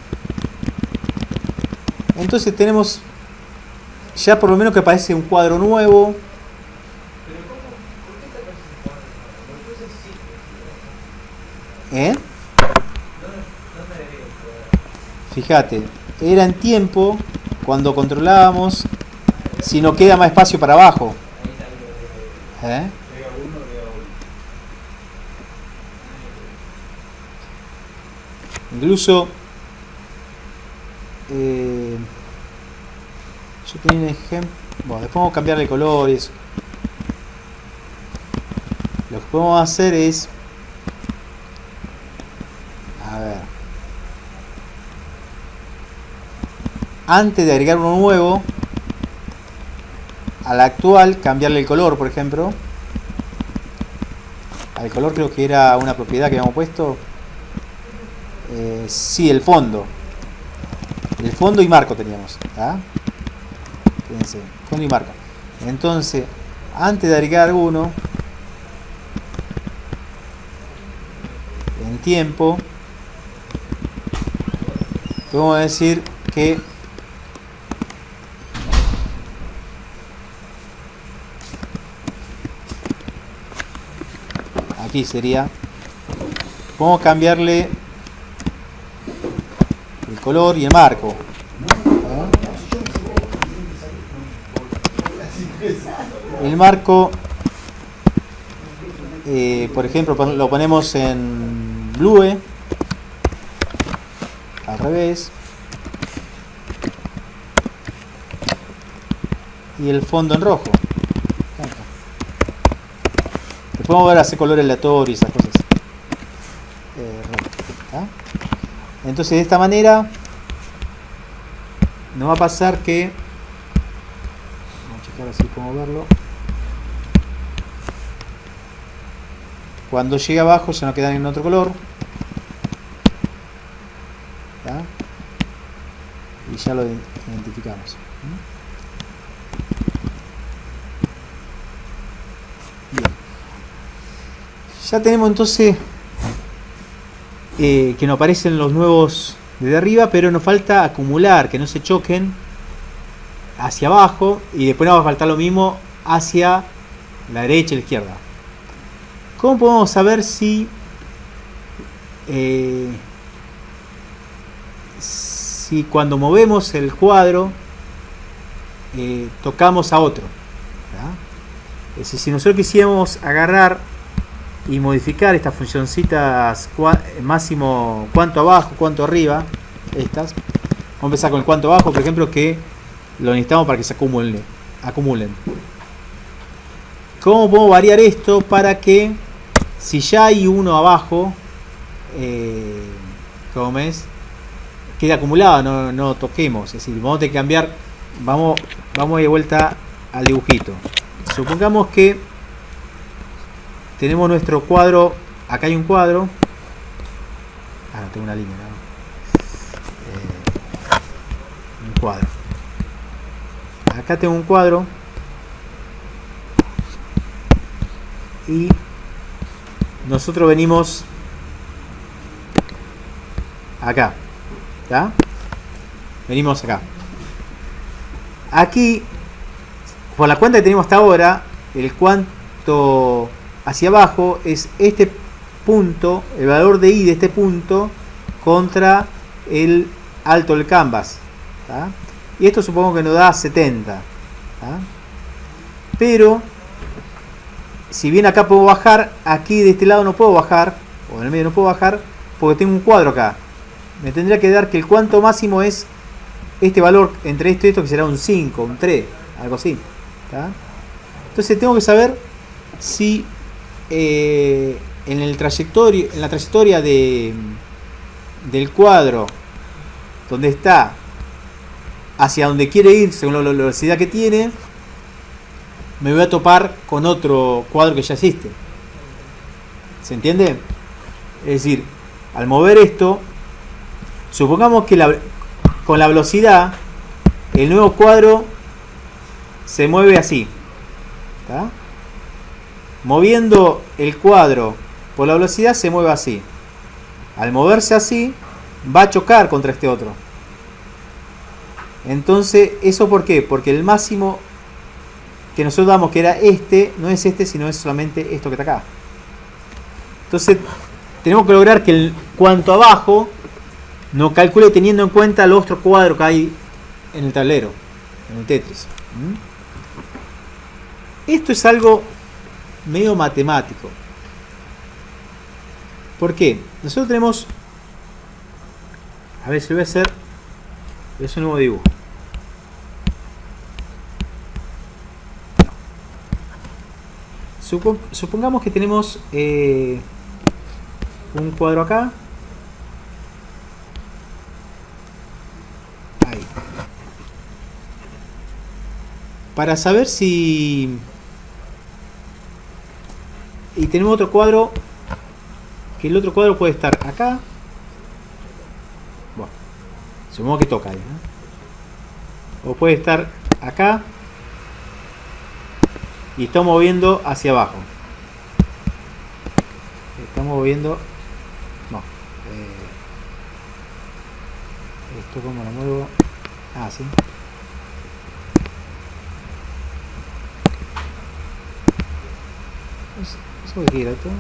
S1: Entonces tenemos ya por lo menos que aparece un cuadro nuevo. Fíjate, era en tiempo cuando controlábamos si no queda más espacio para abajo. Incluso yo tenía un ejemplo. Bueno, después vamos a cambiarle color y eso. Lo que podemos hacer es, a ver, antes de agregar uno nuevo al actual, cambiarle el color, por ejemplo. al color, creo que era una propiedad que habíamos puesto. Sí, el fondo. El fondo y marco teníamos. Fíjense, fondo y marco. Entonces, antes de agregar alguno, en tiempo, podemos decir que aquí sería, podemos cambiarle el color y el marco. El marco, por ejemplo, lo ponemos en blue, al revés, y el fondo en rojo. Después vamos a ver hacer color aleatorio y esas cosas. Entonces, de esta manera nos va a pasar que, vamos a checar así como verlo, cuando llegue abajo ya no quedan en otro color. Y ya lo identificamos. Bien. Ya tenemos entonces que nos aparecen los nuevos desde arriba, pero nos falta acumular, que no se choquen hacia abajo, y después nos va a faltar lo mismo hacia la derecha y la izquierda. ¿Cómo podemos saber si cuando movemos el cuadro tocamos a otro? Es decir, si nosotros quisiéramos agarrar y modificar estas funcioncitas máximo cuánto abajo, cuánto arriba, estas, vamos a empezar con el cuánto abajo, por ejemplo, que lo necesitamos para que se acumulen. ¿Cómo podemos variar esto para que si ya hay uno abajo, como ves, quede acumulado, no toquemos? Es decir, vamos a tener que cambiar, vamos de vuelta al dibujito. Supongamos que tenemos nuestro cuadro, acá hay un cuadro, no tengo una línea, un cuadro, acá tengo un cuadro y nosotros venimos acá, venimos acá, aquí por la cuenta que tenemos hasta ahora, el cuánto hacia abajo es este punto, el valor de i de este punto contra el alto del canvas, y esto supongo que nos da 70, pero si bien acá puedo bajar, aquí de este lado no puedo bajar, o en el medio no puedo bajar, porque tengo un cuadro acá. Me tendría que dar que el cuánto máximo es este valor entre esto y esto, que será un 5, un 3, algo así. Entonces tengo que saber si en la trayectoria del cuadro, donde está, hacia donde quiere ir según la velocidad que tiene, me voy a topar con otro cuadro que ya existe. ¿Se entiende? Es decir, al mover esto, supongamos que con la velocidad el nuevo cuadro se mueve así, moviendo el cuadro por la velocidad se mueve así. Al moverse así va a chocar contra este otro. Entonces, ¿eso por qué? Porque el máximo que nosotros damos, que era este, no es este, sino es solamente esto que está acá. Entonces tenemos que lograr que el cuanto abajo nos calcule teniendo en cuenta el otro cuadro que hay en el tablero, en el Tetris. Esto es algo medio matemático. ¿Por qué? Nosotros tenemos, a ver si lo voy a hacer, es un nuevo dibujo. Supongamos que tenemos un cuadro acá. Ahí. Para saber si Y tenemos otro cuadro, que el otro cuadro puede estar acá. Bueno, supongo que toca ahí, ¿no? O puede estar acá y estamos moviendo hacia abajo. Estamos moviendo. No. Esto como lo muevo. Ah, sí. Eso que gira todo.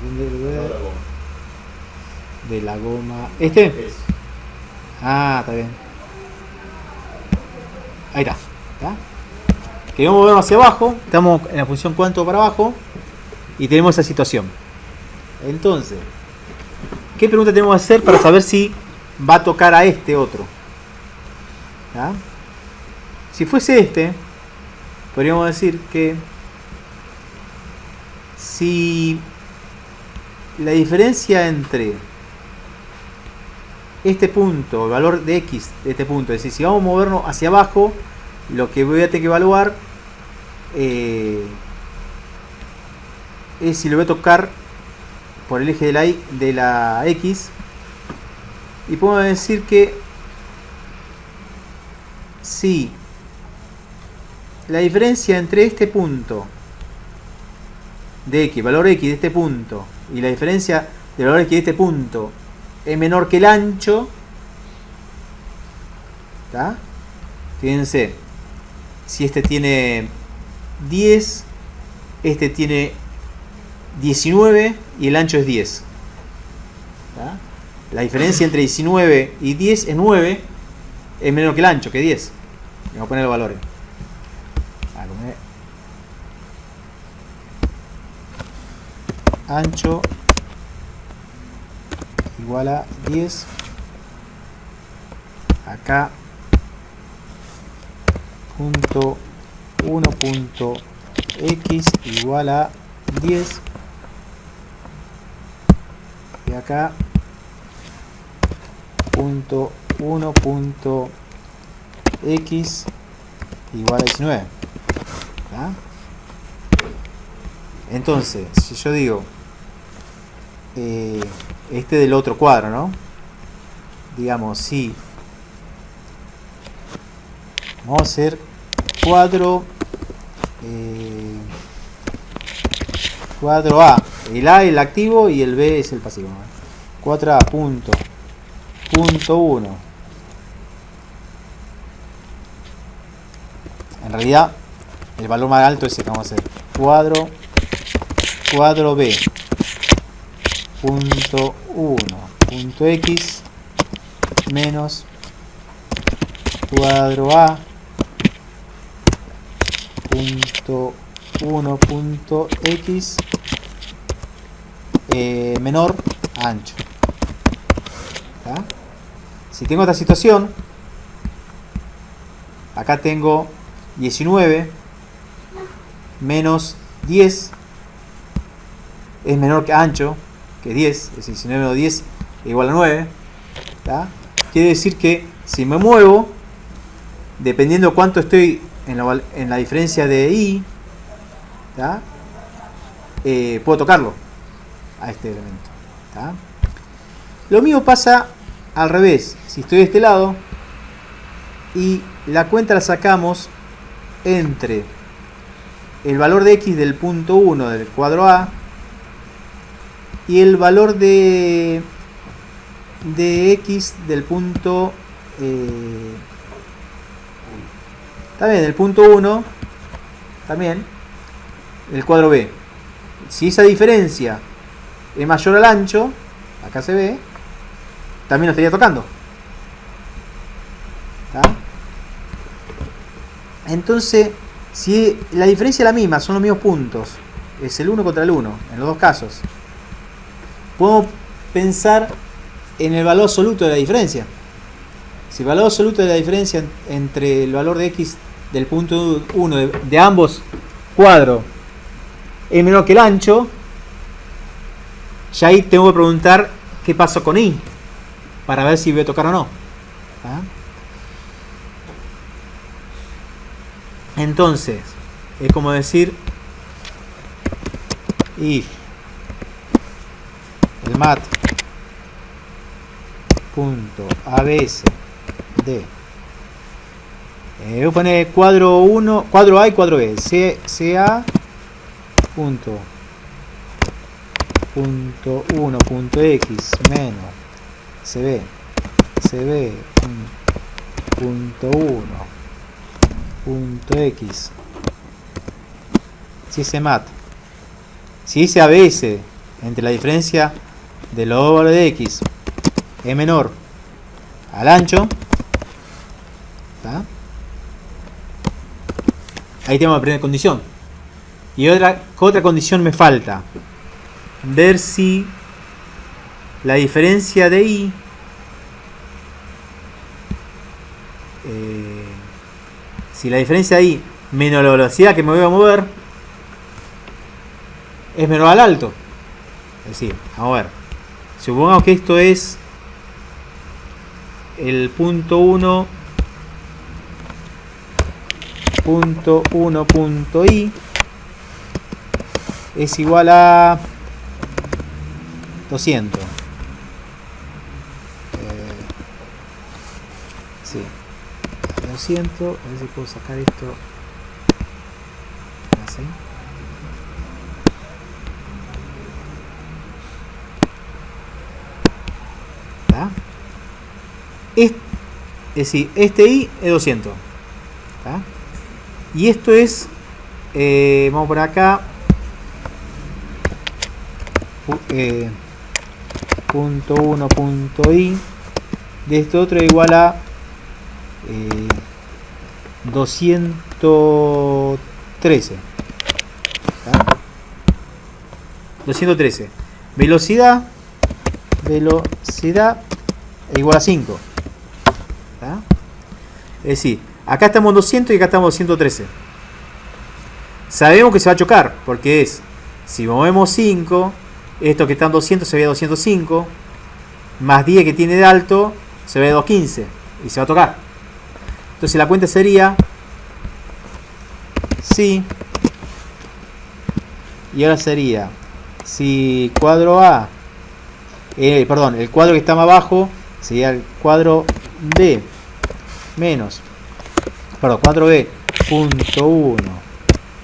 S1: ¿Dónde lo veo? De la goma. ¿Este? Ah, está bien. Ahí está. ¿Está? Queremos movernos hacia abajo. Estamos en la función cuánto para abajo. Y tenemos esa situación. Entonces, ¿qué pregunta tenemos que hacer para saber si va a tocar a este otro? ¿Ah? Si fuese este, podríamos decir que si la diferencia entre este punto, el valor de x de este punto, es decir, si vamos a movernos hacia abajo, lo que voy a tener que evaluar es si lo voy a tocar por el eje de la x, y podemos decir que si la diferencia entre este punto de x, valor x de este punto, y la diferencia del valor x de este punto es menor que el ancho, ¿está? Fíjense, si este tiene 10, este tiene 19 y el ancho es 10. ¿Está? La diferencia entre 19 y 10 es 9, es menor que el ancho, que 10. Vamos a poner los valores. Ancho igual a 10. Acá punto 1 punto x igual a 10. Y acá punto 1 punto x igual a 19. ¿Ah? Entonces, si yo digo este del otro cuadro, ¿no? Digamos, si vamos a hacer cuadro cuadro A, el A es el activo y el B es el pasivo, ¿no? Cuadro A punto 1. En realidad el valor más alto es el que vamos a hacer. Cuadro B punto 1 punto x menos cuadro A punto 1 punto x menor a ancho. ¿Está? Si tengo esta situación, acá tengo 19 menos 10 es menor que ancho, que 10, es decir, 19 menos 10 es igual a 9. ¿Está? Quiere decir que si me muevo, dependiendo cuánto estoy en la diferencia de y, ¿está? Puedo tocarlo a este elemento. ¿Está? Lo mismo pasa al revés. Si estoy de este lado y la cuenta la sacamos entre el valor de x del punto 1 del cuadro A y el valor de x del punto también del punto 1 también el cuadro B. Si esa diferencia es mayor al ancho, acá se ve, también lo estaría tocando. ¿Está? Entonces, si la diferencia es la misma, son los mismos puntos, es el 1 contra el 1 en los dos casos, podemos pensar en el valor absoluto de la diferencia. Si el valor absoluto de la diferencia entre el valor de x del punto 1 de ambos cuadros es menor que el ancho, ya ahí tengo que preguntar qué pasó con y para ver si voy a tocar o no. ¿Ah? Entonces, es como decir if el mat punto abs de voy a poner cuadro 1, cuadro A y cuadro B, CA punto 1 punto X menos CB punto 1 punto X. Si ese mat, si ese ABS entre la diferencia de los dos valores de X es menor al ancho, ¿tá? Ahí tenemos la primera condición. Y otra condición me falta. Ver si la diferencia de I si la diferencia de I menos la velocidad que me voy a mover es menor al alto. Es decir, vamos a ver. Supongamos que esto es el punto 1 punto I es igual a 200. Sí, 200. A ver si puedo sacar esto así. ¿Tá? Es decir, este I es 200. ¿Tá? Y esto es, vamos por acá, punto 1 punto I de este otro es igual a 213. ¿Tá? 213. Velocidad es igual a 5. ¿Tá? Es decir, acá estamos en 200 y acá estamos en 213. Sabemos que se va a chocar, porque es, si movemos 5, esto que está en 200 se ve a 205, más 10 que tiene de alto, se ve a 215, y se va a tocar. Entonces la cuenta sería, si, y ahora sería, si cuadro A, perdón, el cuadro que está más abajo, sería el cuadro B, menos, perdón, cuadro B, punto 1,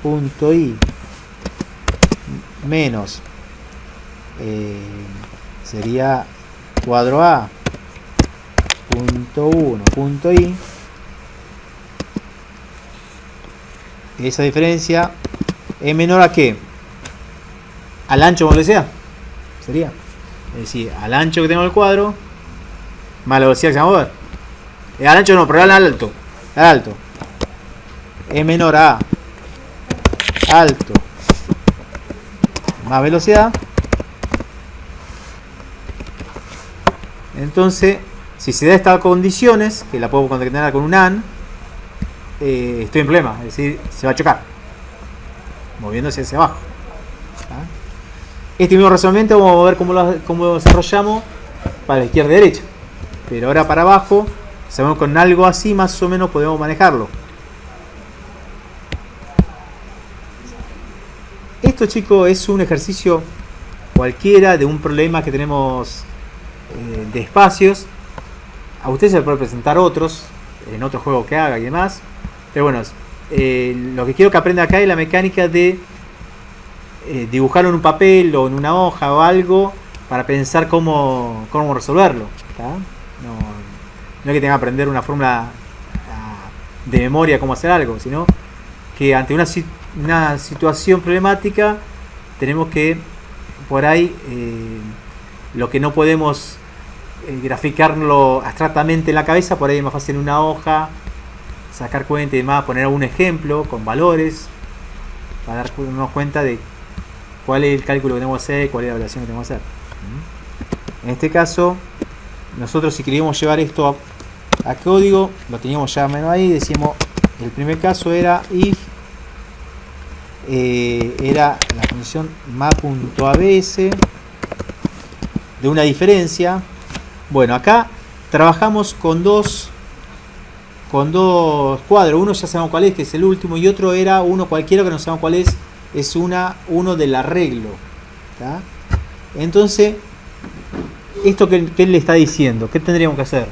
S1: punto I, menos, sería cuadro A, punto 1, punto I. Esa diferencia es menor a ¿qué? Al ancho como le sea. Sería. Es decir, al ancho que tengo el cuadro, más la velocidad que se va a mover. Al ancho no, pero al alto. Al alto. Es menor a alto más velocidad. Entonces, si se da estas condiciones, que la puedo concatenar con un AND, estoy en problema, es decir, se va a chocar, moviéndose hacia abajo. ¿Ah? Este mismo razonamiento vamos a ver cómo lo desarrollamos para la izquierda y derecha. Pero ahora para abajo, sabemos que con algo así más o menos podemos manejarlo. Esto, chicos, es un ejercicio cualquiera de un problema que tenemos de espacios. A ustedes se les puede presentar otros en otro juego que haga y demás. Pero bueno, lo que quiero que aprenda acá es la mecánica de dibujarlo en un papel o en una hoja o algo para pensar cómo resolverlo. ¿Tá? No es que tenga que aprender una fórmula de memoria cómo hacer algo, sino que ante una situación problemática tenemos que por ahí lo que no podemos graficarlo abstractamente en la cabeza, por ahí es más fácil en una hoja sacar cuenta y demás, poner algún ejemplo con valores para darnos cuenta de cuál es el cálculo que tenemos que hacer, cuál es la evaluación que tenemos que hacer. En este caso, nosotros si queríamos llevar esto a código, lo teníamos ya menos ahí. Decimos, el primer caso era if era la función ma.abs de una diferencia. Bueno, acá trabajamos con dos con dos cuadros. Uno ya sabemos cuál es, que es el último, y otro era uno cualquiera que no sabemos cuál es uno del arreglo. ¿Tá? Entonces, ¿esto qué le está diciendo? ¿Qué tendríamos que hacer?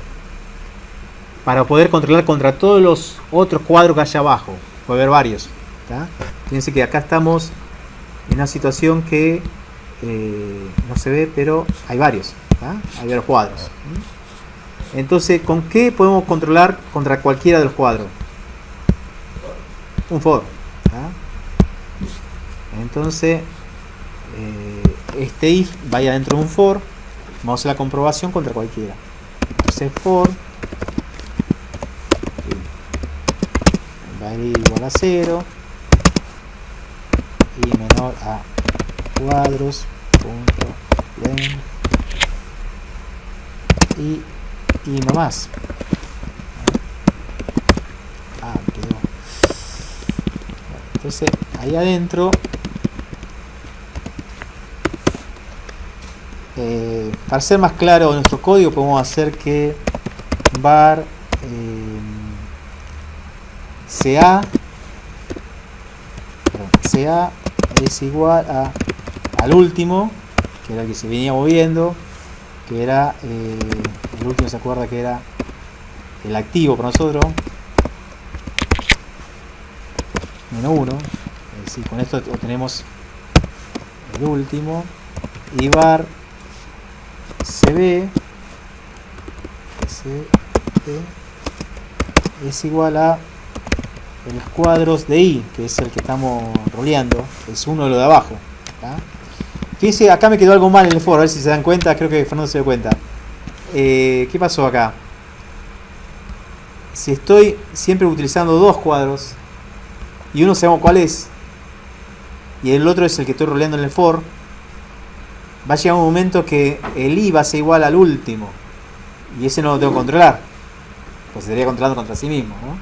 S1: Para poder controlar contra todos los otros cuadros que haya abajo. Puede haber varios. ¿Tá? Fíjense que acá estamos en una situación que no se ve, pero hay varios. ¿Tá? Hay varios cuadros. Entonces, ¿con qué podemos controlar contra cualquiera de los cuadros? Un for. ¿Tá? Entonces, este if vaya dentro de un for. Vamos a hacer la comprobación contra cualquiera. Entonces, for va a ir igual a 0 y menor a cuadros punto length y no más. Quedó. Entonces ahí adentro para ser más claro nuestro código podemos hacer que var CA es igual al último, que era el que se venía moviendo, que era el último, se acuerda que era el activo para nosotros, menos 1, es decir, con esto obtenemos el último, y var CB es igual a los cuadros de I, que es el que estamos roleando, es uno de los de abajo. ¿Tá? Fíjense, acá me quedó algo mal en el for, a ver si se dan cuenta, creo que Fernando se dio cuenta. ¿Qué pasó acá? Si estoy siempre utilizando dos cuadros, y uno sabemos cuál es, y el otro es el que estoy roleando en el for, va a llegar un momento que el I va a ser igual al último, y ese no lo tengo que controlar, pues estaría controlando contra sí mismo, ¿no?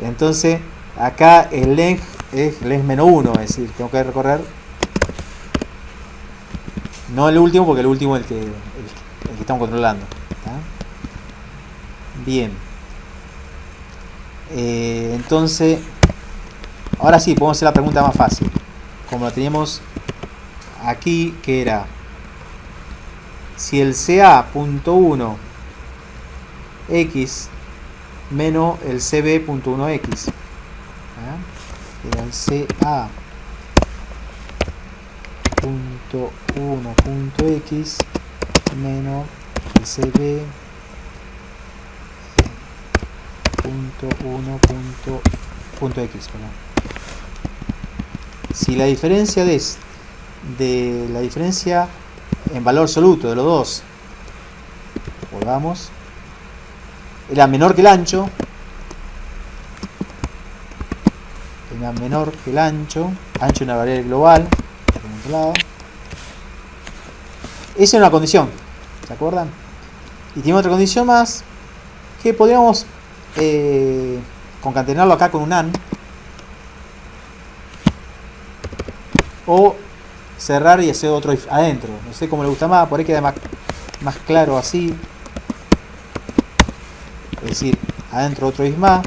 S1: Entonces, acá el length es length menos 1, es decir, tengo que recorrer no el último, porque el último es el que estamos controlando. ¿Tá? Bien. Entonces, ahora sí, podemos hacer la pregunta más fácil. Como la teníamos aquí, que era si el CA.1 X menos el CB.1X. Era el CA.1.x menos el CB.1.x. Si la diferencia de la diferencia en valor absoluto de los dos, volvamos, era menor que el ancho, era menor que el ancho es una variable global, esa es una condición, ¿se acuerdan? Y tiene otra condición más, que podríamos concatenarlo acá con un AND, o cerrar y hacer otro if adentro, no sé cómo le gusta más, por ahí queda más claro así. Es decir, adentro otro if más.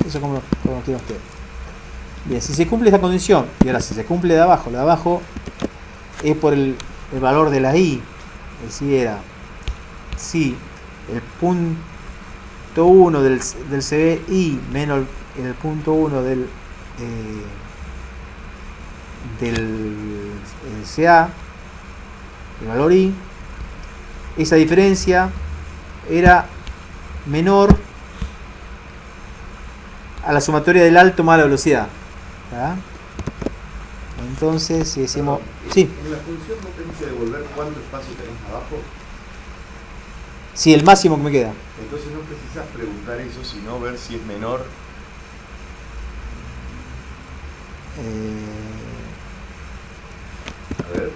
S1: Eso como quiera usted. Bien, si se cumple esta condición, y ahora si se cumple de abajo, lo de abajo es por el valor de la I. Es decir, era si el punto 1 del CBI menos el punto 1 del CA, el valor I, esa diferencia era menor a la sumatoria del alto más la velocidad. ¿Tá? Entonces, si decimos... Sí.
S2: ¿En la función no tenés que devolver cuánto espacio tenés abajo?
S1: Sí, el máximo que me queda.
S2: Entonces no precisas preguntar eso, sino ver si es menor. A ver.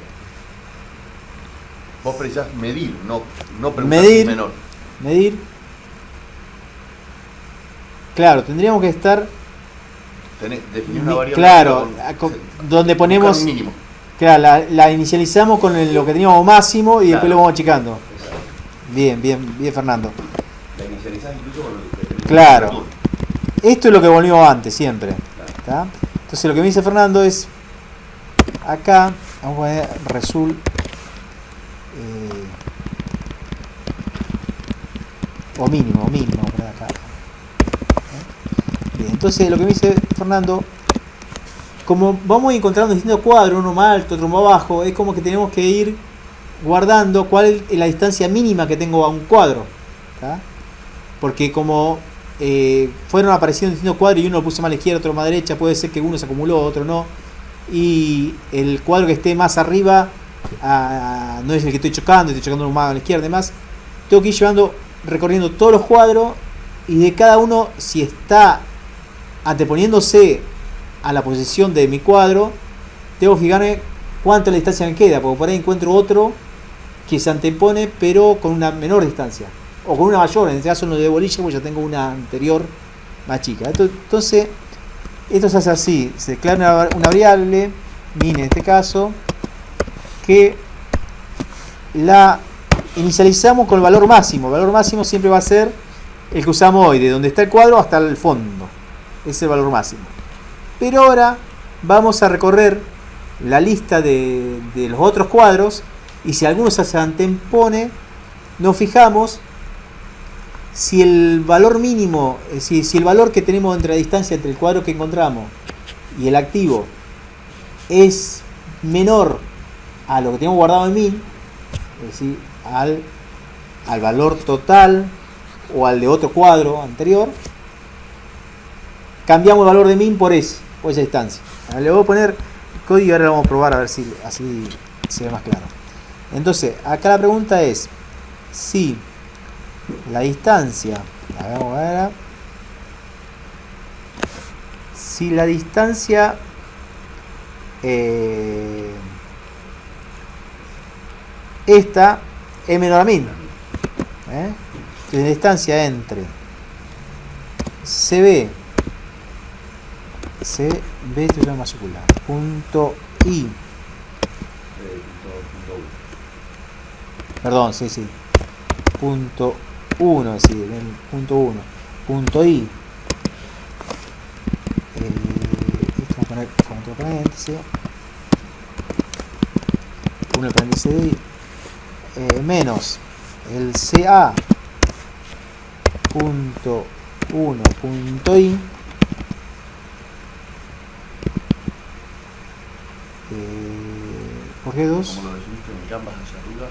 S2: Vos precisás medir, no preguntar si es menor.
S1: Medir. Claro, tendríamos que estar...
S2: Definir una variable.
S1: Claro, donde ponemos...
S2: Un mínimo.
S1: Claro, la inicializamos con lo que teníamos máximo y después
S2: claro.
S1: lo vamos achicando.
S2: Exacto.
S1: Bien, Fernando.
S2: La
S4: inicializás incluso con lo que tenés.
S1: Claro. Esto es lo que volvimos antes, siempre.
S4: Claro.
S1: ¿Tá? Entonces lo que me dice Fernando es, acá, vamos a poner result, o mínimo, vamos a poner acá. Bien, entonces lo que me dice Fernando, como vamos encontrando distintos cuadros, uno más alto, otro más bajo, es como que tenemos que ir guardando cuál es la distancia mínima que tengo a un cuadro. ¿Tá? Porque como fueron apareciendo distintos cuadros y uno lo puse más a la izquierda, otro más a la derecha, puede ser que uno se acumuló, otro no. Y el cuadro que esté más arriba no es el que estoy chocando más a la izquierda y demás. Tengo que ir recorriendo todos los cuadros y de cada uno, si está anteponiéndose a la posición de mi cuadro, tengo que fijarme cuánta la distancia me queda, porque por ahí encuentro otro que se antepone pero con una menor distancia o con una mayor. En este caso no de bolilla, porque ya tengo una anterior más chica. Entonces esto se hace así: se declara una variable min en este caso, que la inicializamos con el valor máximo. El valor máximo siempre va a ser el que usamos hoy, de donde está el cuadro hasta el fondo. Ese es el valor máximo. Pero ahora vamos a recorrer la lista de los otros cuadros, y si alguno se antepone, nos fijamos si el valor mínimo, si el valor que tenemos entre la distancia entre el cuadro que encontramos y el activo es menor a lo que tenemos guardado en min, es decir, al valor total o al de otro cuadro anterior, cambiamos el valor de min por esa distancia. Ahora le voy a poner código y ahora lo vamos a probar a ver si así se ve más claro. Entonces, acá la pregunta es si la distancia, vamos a ver, si la distancia esta es menor a min. Entonces, la distancia entre CB, esto es una mayúscula, punto I, perdón, sí, punto 1, es decir, el punto 1, punto I, esto vamos a poner con otro paréntesis, uno paréntesis de I, menos el CA, punto 1, punto I, ¿por qué 2?
S4: Como lo definiste en Canvas hacia arriba,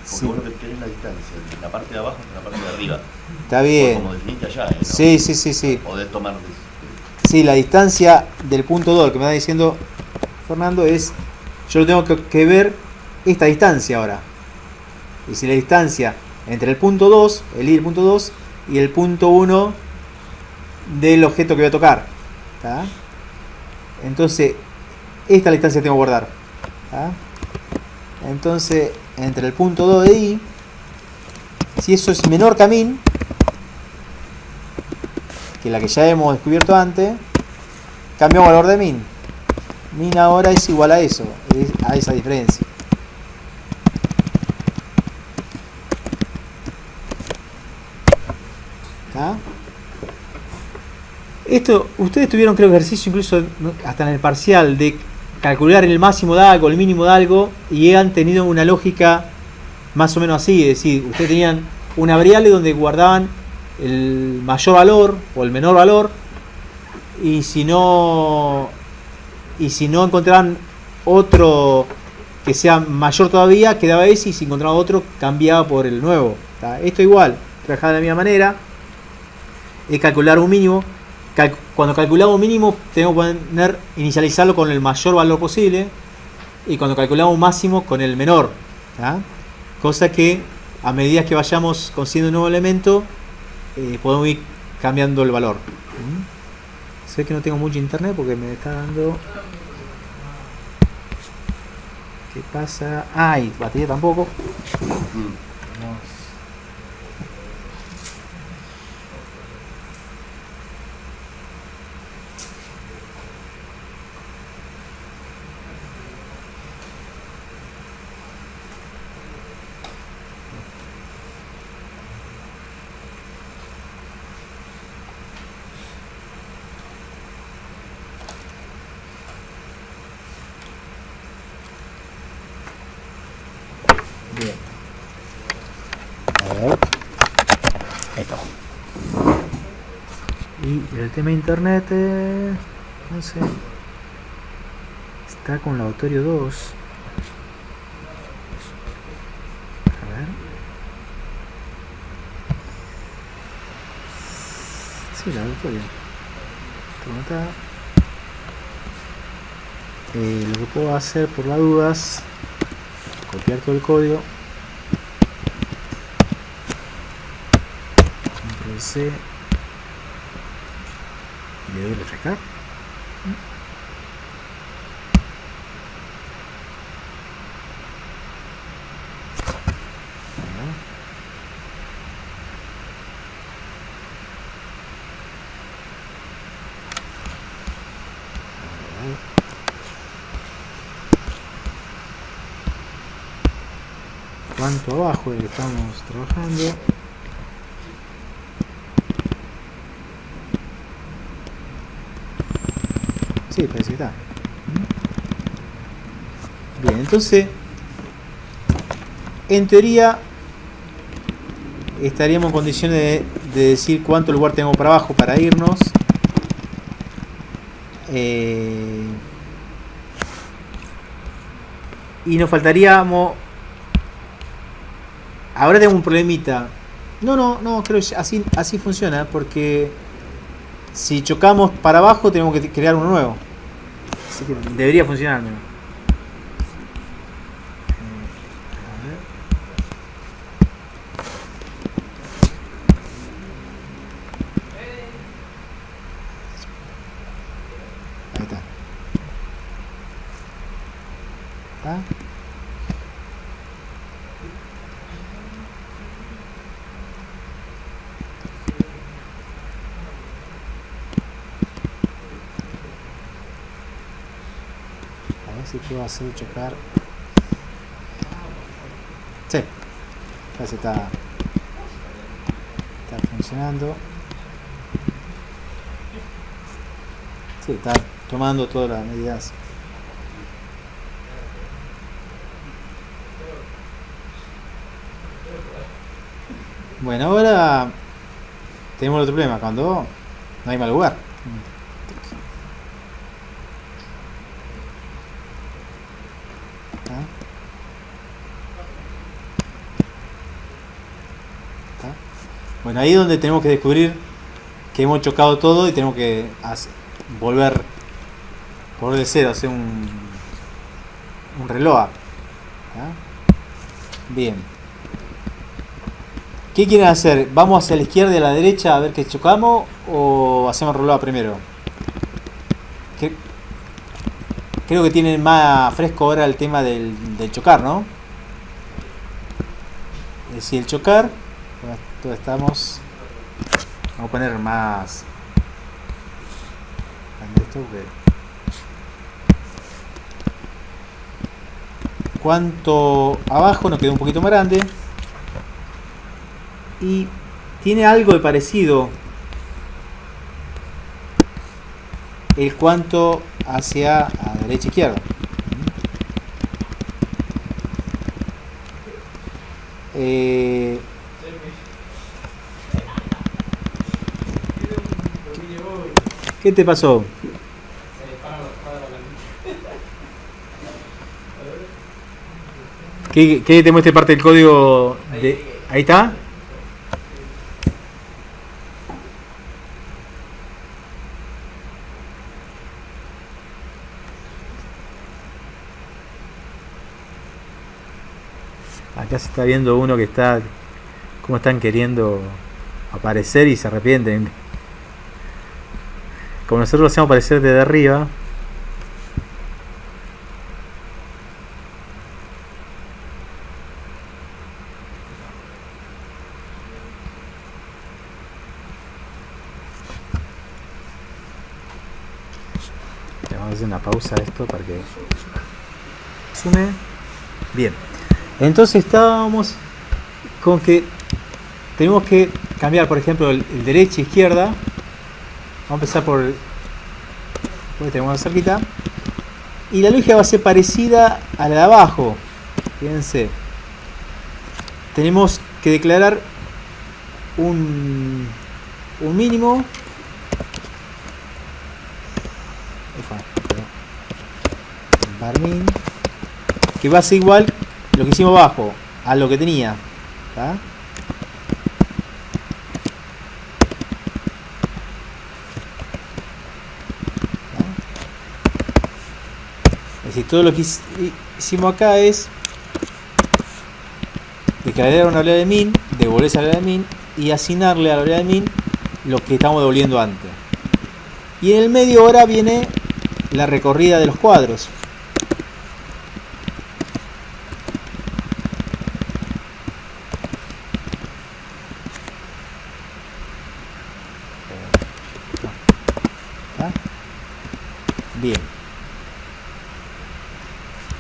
S4: porque
S1: Sí.
S4: vos lo que tenés la distancia de la parte de abajo hasta la parte de arriba.
S1: Está bien.
S4: Como definiste allá, ¿no?
S1: Sí.
S4: Podés tomar.
S1: Sí, la distancia del punto 2, que me está diciendo Fernando, es, yo lo tengo que ver esta distancia ahora. Y si la distancia entre el punto 2, el I del punto 2, y el punto 1 del objeto que voy a tocar. ¿Tá? Entonces, esta es la distancia que tengo que guardar. ¿Tá? Entonces, entre el punto 2 de I, si eso es menor que a min, que la que ya hemos descubierto antes, cambiamos el valor de min. Min ahora es igual a eso, a esa diferencia. ¿Tá? Esto, ustedes tuvieron, creo, ejercicio incluso hasta en el parcial de calcular el máximo de algo, el mínimo de algo, y han tenido una lógica más o menos así. Es decir, ustedes tenían una variable donde guardaban el mayor valor o el menor valor, y si no encontraban otro que sea mayor todavía, quedaba ese, y si encontraba otro, cambiaba por el nuevo. ¿Tá? Esto igual, trabajaba de la misma manera, es calcular un mínimo. Cuando calculamos un mínimo, tenemos que inicializarlo con el mayor valor posible, y cuando calculamos un máximo, con el menor. ¿Tá? Cosa que a medida que vayamos consiguiendo un nuevo elemento, podemos ir cambiando el valor. Sé que no tengo mucho internet porque me está dando... ¿Qué pasa? Ay, batería tampoco. Vamos. Ahí está. Y el tema de internet, no sé, está con Laboratorio 2. A ver. Sí, Laboratorio. Está. Lo que puedo hacer por las dudas, copiar todo el código, Control C, y le doy refrescar. Cuánto abajo del que estamos trabajando. Sí, parece que está. Bien, entonces en teoría estaríamos en condiciones de decir cuánto lugar tengo para abajo para irnos. Y nos faltaríamos. Ahora tengo un problemita. No, creo que así funciona, porque si chocamos para abajo tenemos que crear uno nuevo. Así que debería funcionar. A ver. Ahí está. ¿Está? Si puedo hacer chocar. Sí, parece que está funcionando. Sí, está tomando todas las medidas. Bueno, ahora tenemos otro problema, cuando no hay mal lugar. Bueno, ahí es donde tenemos que descubrir que hemos chocado todo y tenemos que volver de cero, hacer un reloj. Bien. ¿Qué quieren hacer? ¿Vamos hacia la izquierda y a la derecha a ver que chocamos o hacemos reloj primero? Creo que tienen más fresco ahora el tema del chocar, ¿no? Es decir, el chocar. Estamos. Vamos a poner más. Cuanto abajo nos quedó un poquito más grande. Y tiene algo de parecido el cuanto hacia a derecha e izquierda. ¿Qué te pasó? ¿Qué te muestra parte del código? Ahí está. Acá se está viendo uno que está como están queriendo aparecer y se arrepienten. Como nosotros lo hacemos aparecer desde arriba. Vamos a hacer una pausa a esto para que sume. Bien. Entonces estábamos con que tenemos que cambiar, por ejemplo, el derecha e izquierda. Vamos a empezar por porque tenemos cerquita. Y la lógica va a ser parecida a la de abajo. Fíjense. Tenemos que declarar un mínimo. Barmin, que va a ser igual lo que hicimos abajo a lo que tenía. ¿Tá? Es decir, todo lo que hicimos acá es declarar una variable min, devolver esa variable min y asignarle a la variable min lo que estamos devolviendo antes. Y en el medio ahora viene la recorrida de los cuadros. Bien.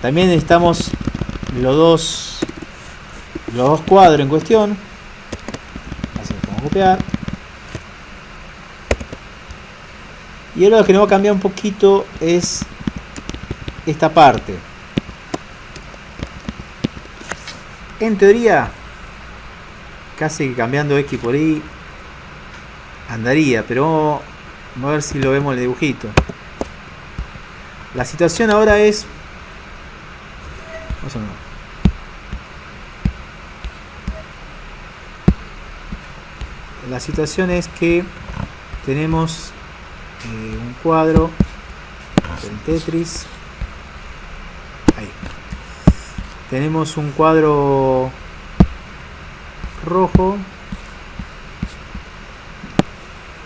S1: También necesitamos los dos cuadros en cuestión. Así que vamos a copiar. Y ahora lo que nos va a cambiar un poquito es esta parte. En teoría, casi que cambiando X por Y andaría, pero vamos a ver si lo vemos en el dibujito. La situación ahora es... La situación es que tenemos un cuadro en Tetris. Ahí. Tenemos un cuadro rojo.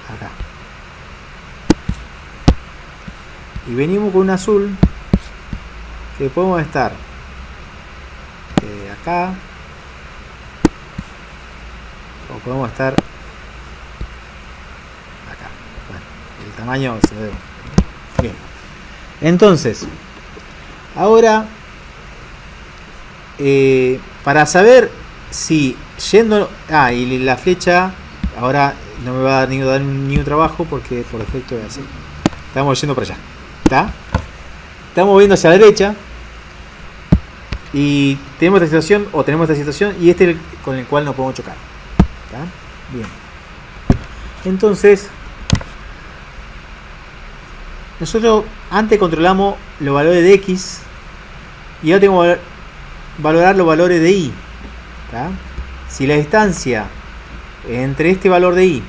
S1: Acá. Y venimos con un azul que podemos estar acá, o podemos estar acá. Bueno, el tamaño se ve bien. Entonces ahora para saber si yendo y la flecha ahora no me va a dar ni un trabajo porque por defecto es así. Estamos yendo para allá. ¿Está? Estamos moviendo hacia la derecha y tenemos esta situación y este es el con el cual no podemos chocar. ¿Está? Bien. Entonces nosotros antes controlamos los valores de X y ahora tenemos que valorar los valores de Y. ¿Está? Si la distancia entre este valor de Y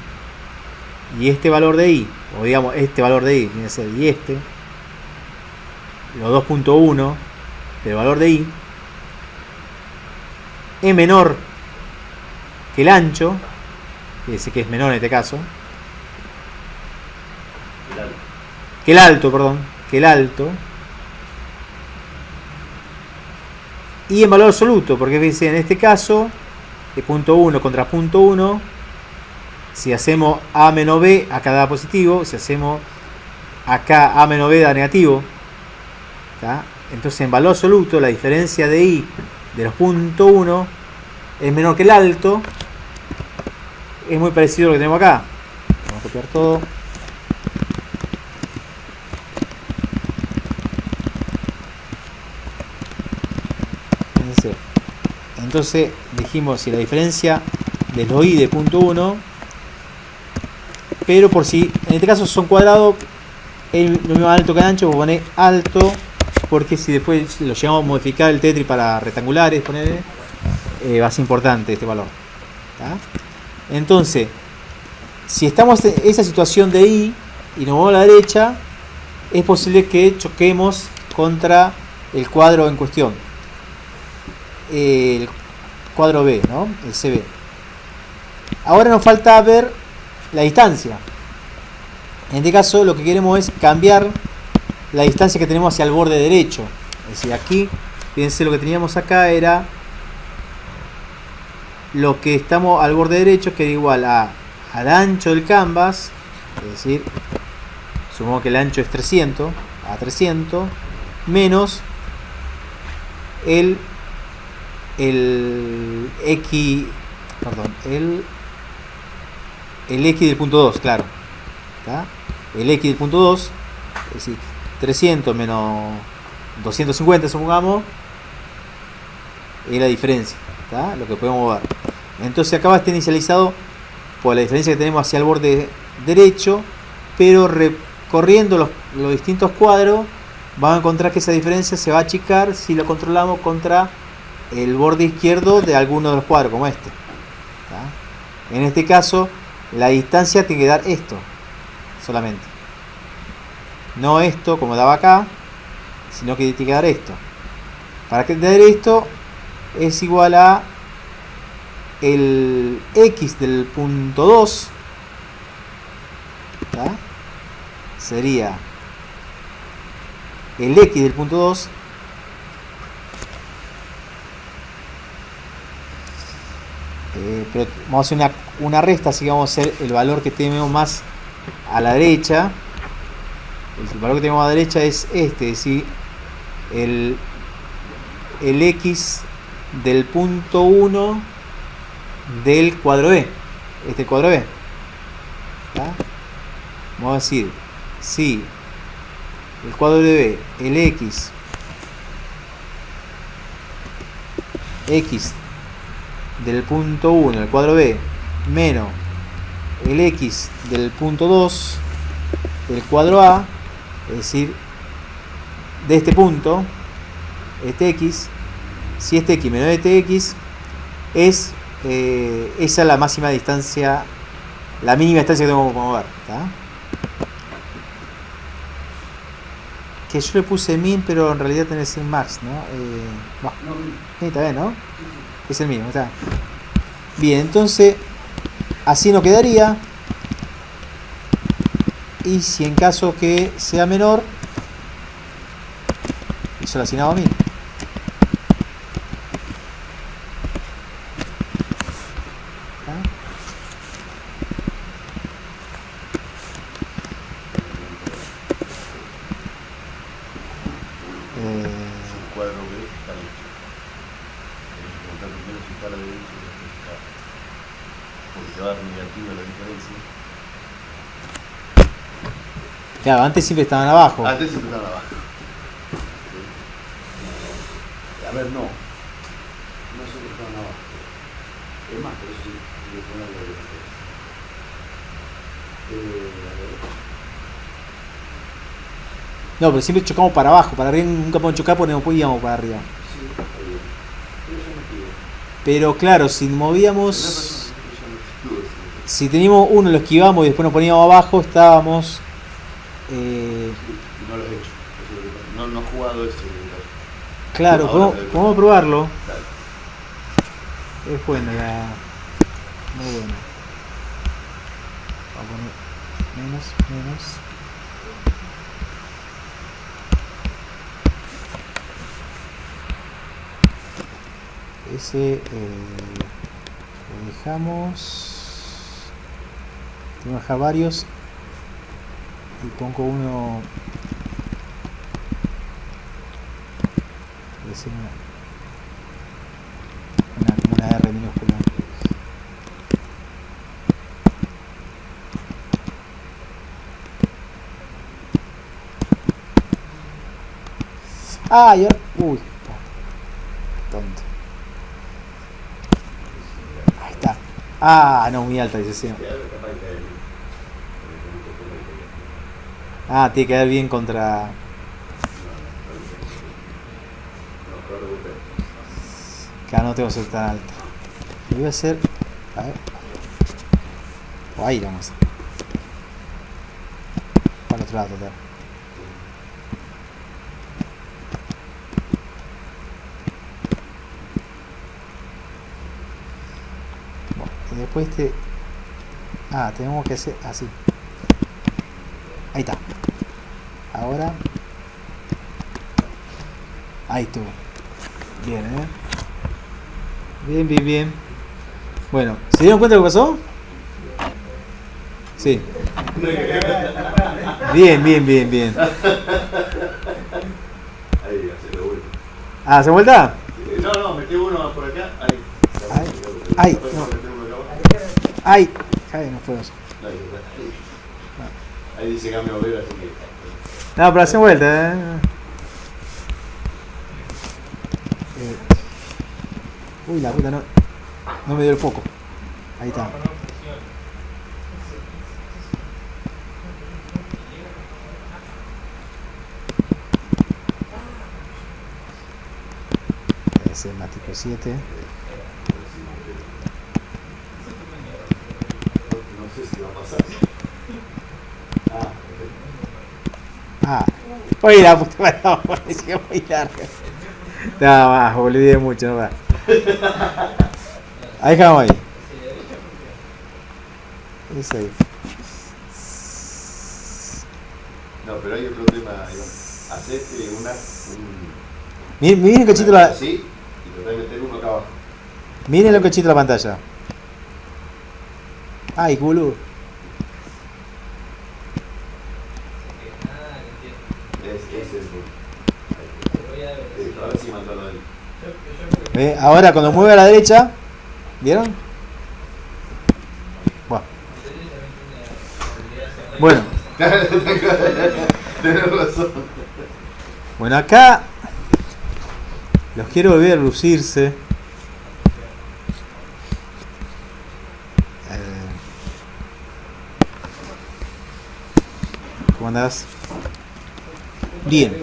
S1: y este valor de Y, o digamos este valor de Y viene a ser y este, los 2.1 del valor de Y es menor que el ancho, ese que es menor en este caso, que el alto, y en valor absoluto, porque en este caso de punto 1 contra punto 1, si hacemos A menos B acá da positivo, si hacemos acá A menos B da negativo. ¿Tá? Entonces en valor absoluto la diferencia de Y de los punto 1 es menor que el alto. Es muy parecido a lo que tenemos acá. Vamos a copiar todo. Entonces dijimos si la diferencia de los Y de punto 1, pero por si en este caso son cuadrados, es lo mismo alto que ancho, vos ponés alto, porque si después lo llegamos a modificar el Tetris para rectangulares, poner va a ser importante este valor. ¿Tá? Entonces, si estamos en esa situación de Y y nos vamos a la derecha, es posible que choquemos contra el cuadro en cuestión, el cuadro B, ¿no? El CB. Ahora nos falta ver la distancia. En este caso lo que queremos es cambiar la distancia que tenemos hacia el borde derecho. Es decir, aquí, fíjense, lo que teníamos acá era lo que estamos al borde derecho, que era igual al ancho del canvas, es decir, supongo que el ancho es 300, a 300, menos el X, perdón, el X del punto 2, claro. ¿Tá? El X del punto 2, es decir, 300 menos 250, supongamos, es la diferencia, ¿tá? Lo que podemos ver. Entonces acá va a estar inicializado por la diferencia que tenemos hacia el borde derecho, pero recorriendo los distintos cuadros vamos a encontrar que esa diferencia se va a achicar si lo controlamos contra el borde izquierdo de alguno de los cuadros, como este. ¿Tá? En este caso, la distancia tiene que dar esto solamente, no esto como daba acá, sino que tiene que dar esto. Para que dar esto es igual a el x del punto 2, ¿tá? Sería el x del punto 2 pero vamos a hacer una resta, así que vamos a hacer el valor que tenemos más a la derecha. El valor que tenemos a la derecha es este, es decir, el x del punto 1 del cuadro B, este cuadro B, ¿tá? Vamos a decir, si el cuadro de B, el x del punto 1 del cuadro B menos el x del punto 2 del cuadro A, es decir, de este punto, este x, si este x menos este x es esa es la máxima distancia, la mínima distancia que tengo que mover, ¿tá? Que yo le puse min, pero en realidad tiene que ser max, ¿no? Sí, está bien, ¿no? Es el mismo, está. Bien, entonces así nos quedaría. Y si en caso que sea menor, yo lo asignaba a min.
S4: El cuadro B está derecho. Tenés que contar primero si está a la derecha y después está. Porque te va a dar negativa la diferencia.
S1: Claro, antes siempre estaban abajo.
S4: Antes siempre estaban abajo. A ver, no. No siempre estaban abajo. Es más, pero sí, le ponen la diferencia.
S1: No, pero siempre chocamos para abajo, para arriba nunca podemos chocar porque no podíamos para arriba.
S4: Sí, está bien. Pero eso no estuvo.
S1: Pero claro, si movíamos, si teníamos uno lo esquivamos y después nos poníamos abajo, estábamos
S4: No lo he hecho. No he jugado ese.
S1: claro,
S4: Ahora
S1: podemos probarlo.
S4: Claro.
S1: Es buena muy buena. Vamos a poner menos. Ese lo dejamos. Tengo que dejar varios y pongo uno. Voy a decir como una R minúscula. Ah, y ahora. Uy, tonto. Ahí está. Ah, no, muy alta dice sí. Ah, tiene que ver bien contra. Claro, no tengo que ser tan alta. Lo voy a hacer. A ver. O ahí vamos a hacer. Para el otro lado, total. Bueno, y después este. Ah, tenemos que hacer así. Ahí está. Ahora. Ahí estuvo. Bien, Bien. Bueno, ¿se dieron cuenta de lo que pasó? Sí. Bien.
S4: Ahí, hace la vuelta.
S1: Ah, ¿se vuelta?
S4: No, metí uno por acá. Ahí.
S1: Ahí.
S4: Después
S1: No.
S4: meter uno acá abajo.
S1: Ay, no puedo.
S4: Ahí dice cambio de así que.
S1: No, pero hace vuelta, Uy, la puta, no me dio el foco. Ahí está. matemático 7.
S4: No sé si va a pasar.
S1: Ah, oye, la puta madre, no, parecía muy larga. No, más, olvidé mucho, no va. Ahí dejamos ahí. Es ahí.
S4: No, pero hay otro tema, Iván. Hacete
S1: Miren cachito la.
S4: así y tratá de meter uno acá abajo.
S1: Miren lo cachito la pantalla. Ay, culo.
S4: Es el ahora sí mandó a la derecha.
S1: Ahora cuando mueve a la derecha, ¿vieron? Bueno.
S4: Tenés razón.
S1: Bueno, acá los quiero ver lucirse. ¿Cómo andás? Bien.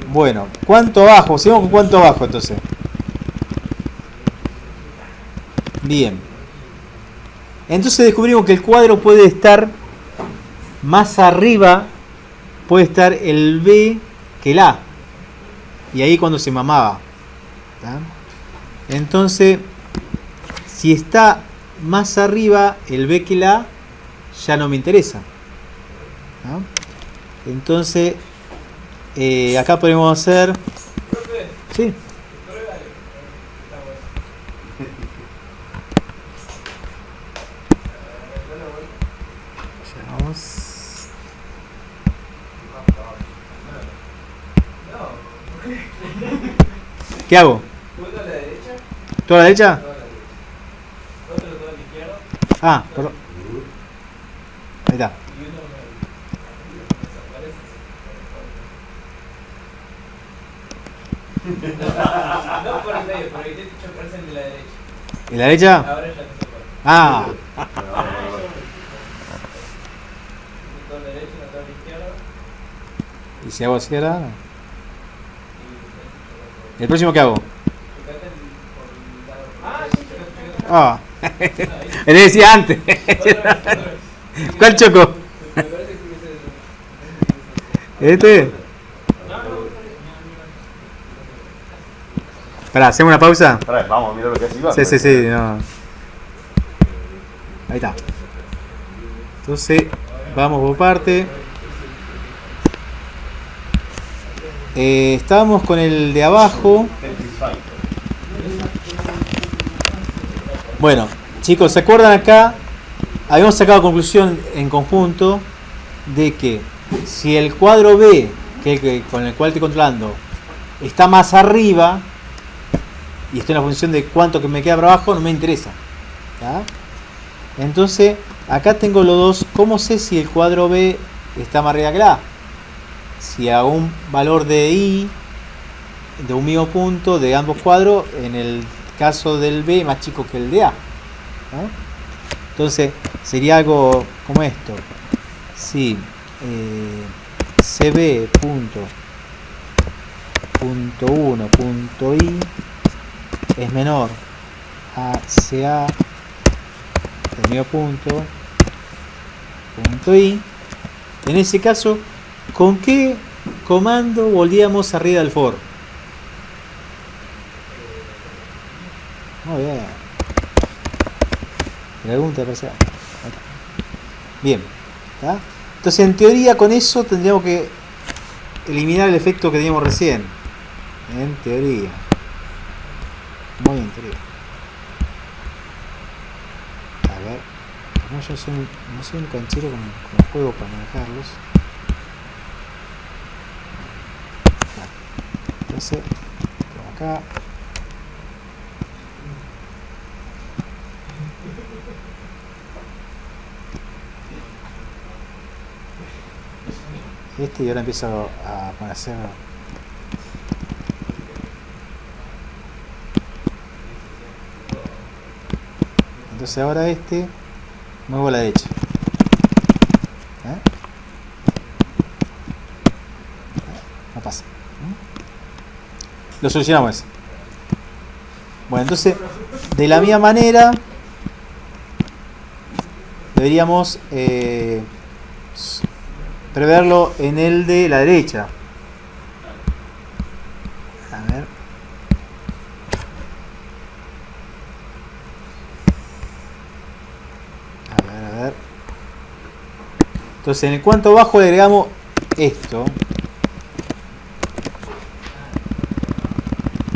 S1: Bueno, ¿cuánto abajo? Seguimos con cuánto abajo entonces. Bien. Entonces descubrimos que el cuadro puede estar más arriba, puede estar el B que el A. Y ahí cuando se mamaba. ¿Tá? Entonces, si está más arriba el B que el A, ya no me interesa. ¿Tá? Entonces, acá podemos hacer... Sí. ¿Qué hago?
S2: ¿Toda la derecha?
S1: ¿Toda la derecha?
S2: Toda la derecha. Otro toda la izquierda.
S1: Ah, perdón. Ahí está.
S2: Y uno desaparece. No por el medio, pero intento chocarse el de la derecha.
S1: ¿Y la derecha?
S2: Ahora ya no se puede.
S1: Ah.
S2: Uno toda la derecha, uno toda la izquierda.
S1: ¿Y si hago así ahora? ¿Y el próximo qué hago? Ah. Le decía antes. ¿Cuál choco? ¿Este? Pará, ¿hacemos una pausa?
S4: Pará, vamos a mirar lo que hace Iván.
S1: Sí, no. Ahí está. Entonces, vamos por parte. Estábamos con el de abajo. Bueno, chicos, ¿se acuerdan acá? Habíamos sacado conclusión en conjunto de que si el cuadro B, con el cual estoy controlando, está más arriba y estoy en la función de cuánto que me queda para abajo, no me interesa. ¿Tá? Entonces, acá tengo los dos. ¿Cómo sé si el cuadro B está más arriba que la A? Si hago un valor de I de un mismo punto de ambos cuadros, en el caso del B más chico que el de A, ¿no? Entonces sería algo como esto: si CB punto 1 punto I es menor a CA del mismo punto I, en ese caso, ¿con qué comando volvíamos arriba del for? Muy bien. Pregunta parcial. Bien. ¿Tá? Entonces, en teoría, con eso tendríamos que eliminar el efecto que teníamos recién. En teoría. Muy en teoría. A ver. No, yo no soy un canchero con el juego para manejarlos. Entonces, por acá. Y ahora empiezo a hacer. Entonces ahora muevo a la derecha. ¿Eh? Lo solucionamos ese. Bueno, entonces, de la misma manera, deberíamos preverlo en el de la derecha. A ver. A ver. Entonces, en el cuanto bajo le agregamos esto.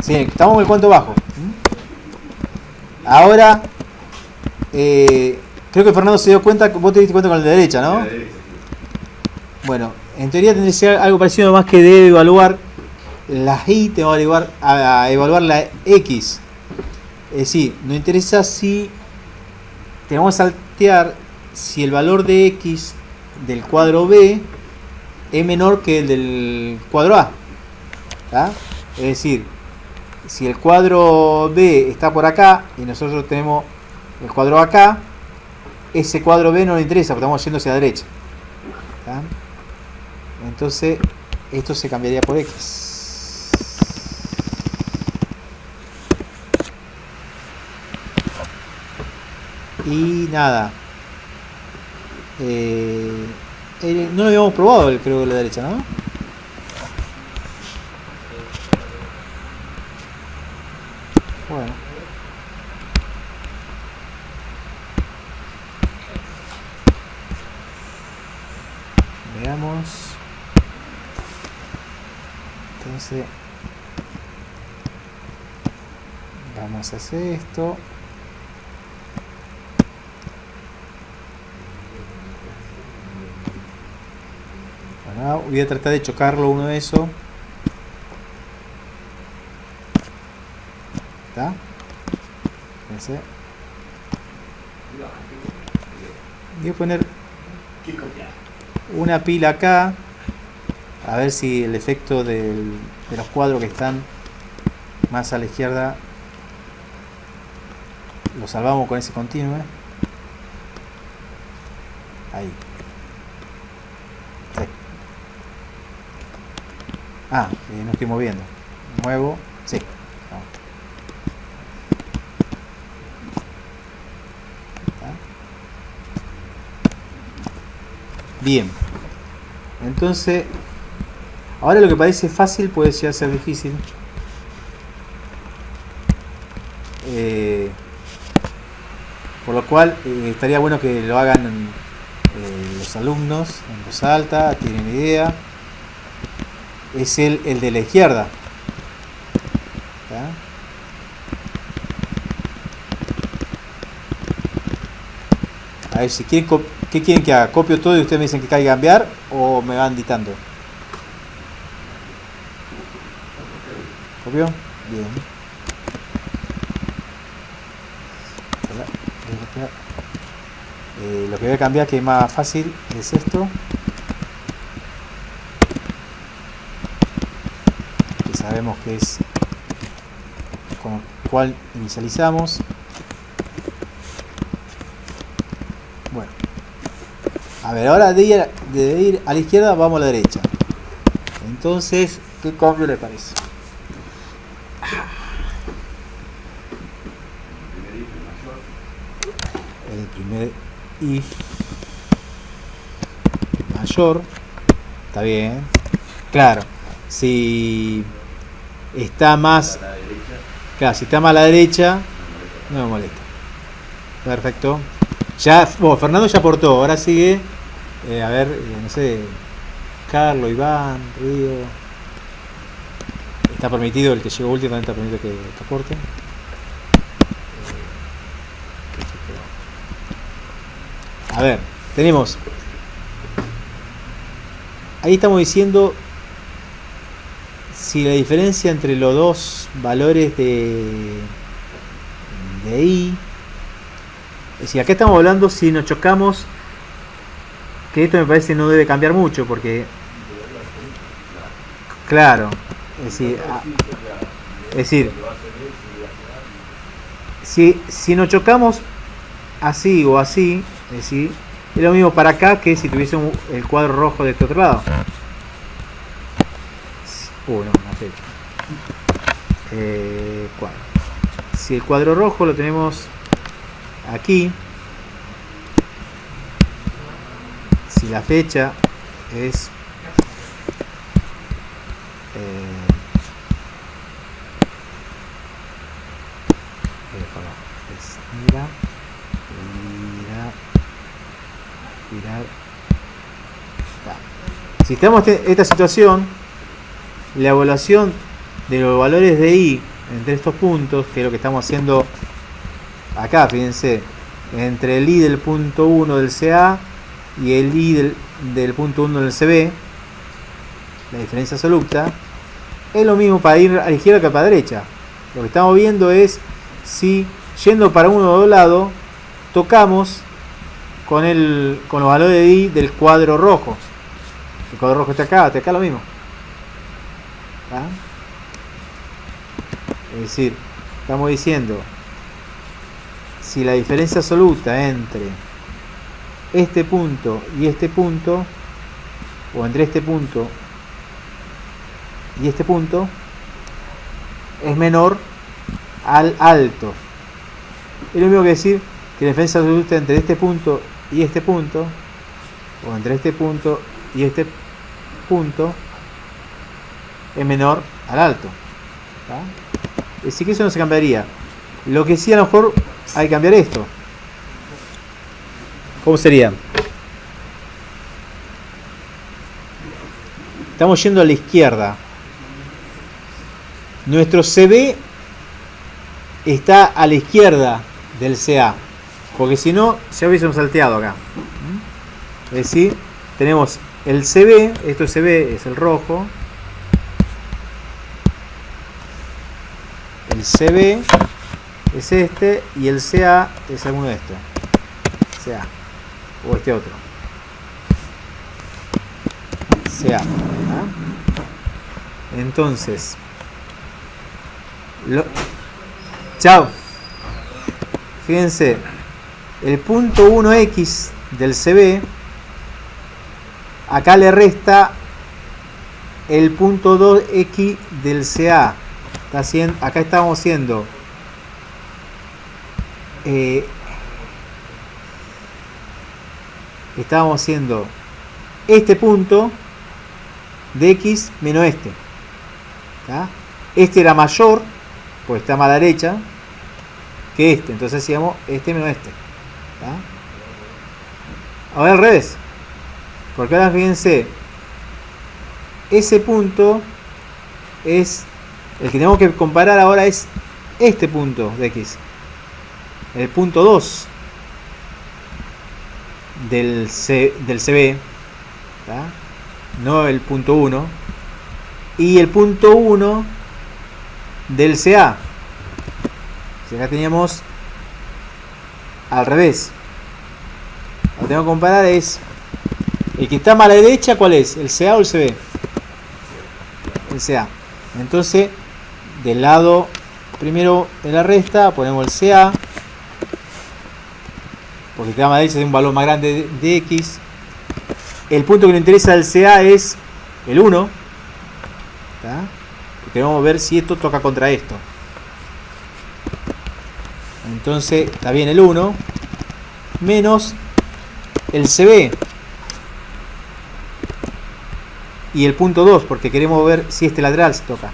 S1: Sí, estamos en el cuanto bajo. Ahora, creo que Fernando se dio cuenta, vos te diste cuenta con el de derecha, ¿no? Bueno, en teoría tendría que ser algo parecido, más que debe evaluar las y, te va a evaluar la x. Es decir, nos interesa si tenemos que saltear si el valor de x del cuadro B es menor que el del cuadro A. ¿Tá? Es decir, si el cuadro B está por acá y nosotros tenemos el cuadro acá, ese cuadro B no nos interesa porque estamos yendo hacia la derecha. ¿Tá? Entonces, esto se cambiaría por X. Y nada. No lo habíamos probado, creo que la derecha, ¿no? Bueno. Veamos. Entonces vamos a hacer esto. Bueno, voy a tratar de chocarlo uno de esos. ¿Está? Fíjense. Voy a poner una pila acá. A ver si el efecto de los cuadros que están más a la izquierda lo salvamos con ese continuo. Ahí. Sí. Ah, no estoy moviendo. Muevo. Sí. Vamos. Bien. Entonces, ahora lo que parece fácil puede llegar a ser difícil. Por lo cual estaría bueno que lo hagan los alumnos en voz alta, tienen idea. Es el de la izquierda. ¿Tá? A ver, si quieren, ¿qué quieren que haga? ¿Copio todo y ustedes me dicen que caiga a cambiar o me van dictando? ¿Copió? Bien. Lo que voy a cambiar, que es más fácil, es esto. Que sabemos que es con el cual inicializamos. Bueno. A ver, ahora de ir a la izquierda vamos a la derecha. Entonces, ¿qué cambio le parece? El primer if mayor. Está bien. Claro. Si está más... Claro, si está más a la derecha, no me molesta. Perfecto. Ya, bueno, Fernando ya aportó. Ahora sigue... a ver, no sé... Carlos, Iván, Río... Está permitido, el que llegó último también está permitido que aporte. A ver, tenemos... Ahí estamos diciendo si la diferencia entre los dos valores de I... Es decir, acá estamos hablando si nos chocamos, que esto me parece no debe cambiar mucho, porque... Claro, es decir, si nos chocamos así o así, es decir, es lo mismo para acá que si tuviese el cuadro rojo de este otro lado. No sé. cuadro. Si el cuadro rojo lo tenemos aquí, si la fecha es si estamos en esta situación, la evaluación de los valores de i entre estos puntos, que es lo que estamos haciendo acá, fíjense, entre el i del punto 1 del CA y el i del punto 1 del CB, la diferencia absoluta, es lo mismo para ir a la izquierda que para la derecha. Lo que estamos viendo es si yendo para uno o dos lados tocamos con los valores de i del cuadro rojo. El cuadro rojo está acá lo mismo. ¿Ah? Es decir, estamos diciendo si la diferencia absoluta entre este punto y este punto, o entre este punto y este punto, es menor al alto. Es lo mismo que decir que la diferencia absoluta entre este punto y este punto, o entre este punto y este punto, es menor al alto. ¿Tá? Es decir, que eso no se cambiaría. Lo que sí, a lo mejor hay que cambiar esto. ¿Cómo sería? Estamos yendo a la izquierda. Nuestro CB está a la izquierda del CA, porque si no, ya hubiésemos salteado acá. Es decir, tenemos el CB, esto es CB, es el rojo. El CB es este y el CA es alguno de estos. CA o este otro. CA. ¿Ah? Entonces, chao. Fíjense, el punto 1x del CB acá le resta el punto 2x del CA. Acá estamos haciendo este punto de x menos este. ¿Tá? Este era mayor, pues está más a la derecha que este, entonces hacíamos este menos este. ¿Tá? Ahora al revés, porque ahora fíjense, ese punto es el que tenemos que comparar ahora, es este punto de x, el punto 2 del CB, ¿tá? No el punto 1, y el punto 1 del CA. Si acá teníamos al revés, lo que tengo que comparar es el que está más a la derecha. ¿Cuál es? ¿El CA o el CB? El CA. Entonces, del lado primero de la resta ponemos el CA, porque el que está más a la derecha es un valor más grande de x. El punto que nos interesa del CA es el 1. ¿Tá? Queremos ver si esto toca contra esto. Entonces está bien el 1 menos el CB y el punto 2, porque queremos ver si este lateral se toca.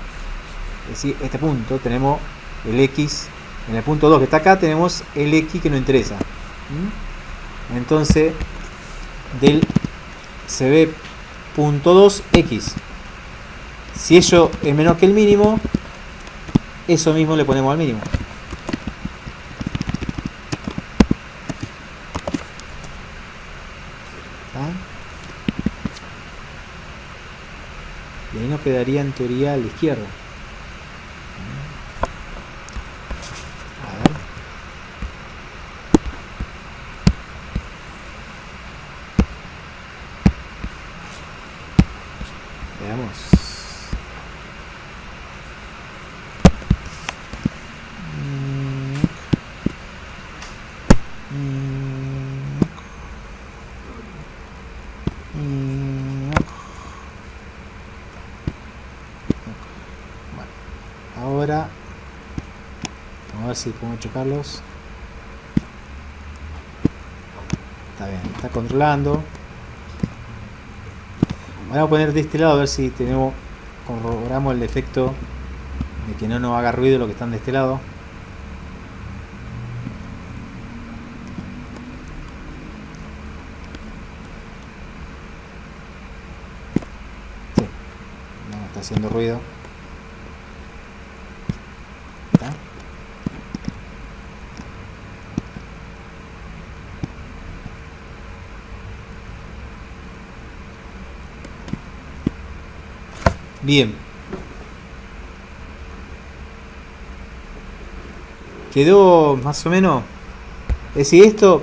S1: Es decir, este punto tenemos el x, en el punto 2 que está acá tenemos el x que nos interesa. Entonces del CB punto 2 x, si ello es menor que el mínimo, eso mismo le ponemos al mínimo. Y ahí nos quedaría en teoría a la izquierda. A ver. Veamos. Vamos a ver si podemos chocarlos. Está bien, está controlando. Vamos a poner de este lado a ver si tenemos, corroboramos el efecto de que no nos haga ruido lo que están de este lado. Sí, no está haciendo ruido. ¿Está? Bien. Quedó más o menos. Es decir, esto,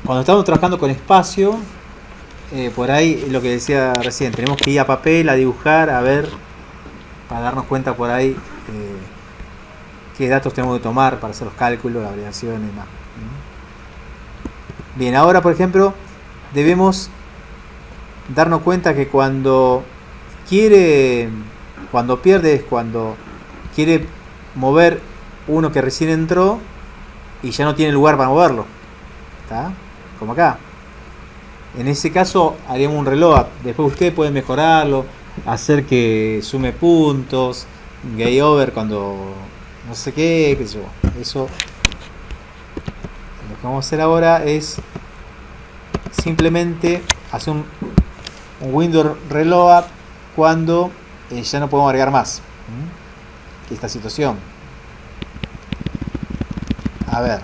S1: cuando estamos trabajando con espacio, por ahí lo que decía recién, tenemos que ir a papel, a dibujar, a ver, para darnos cuenta por ahí qué datos tenemos que tomar para hacer los cálculos, las variaciones y demás. Bien, ahora por ejemplo, debemos darnos cuenta que cuando quiere mover uno que recién entró y ya no tiene lugar para moverlo, ¿está? Como acá. En ese caso haríamos un reloj. Después ustedes pueden mejorarlo, hacer que sume puntos, game over cuando no sé qué sé yo. Eso, lo que vamos a hacer ahora es simplemente hacer un window reload cuando ya no podemos agregar más. Esta situación. A ver.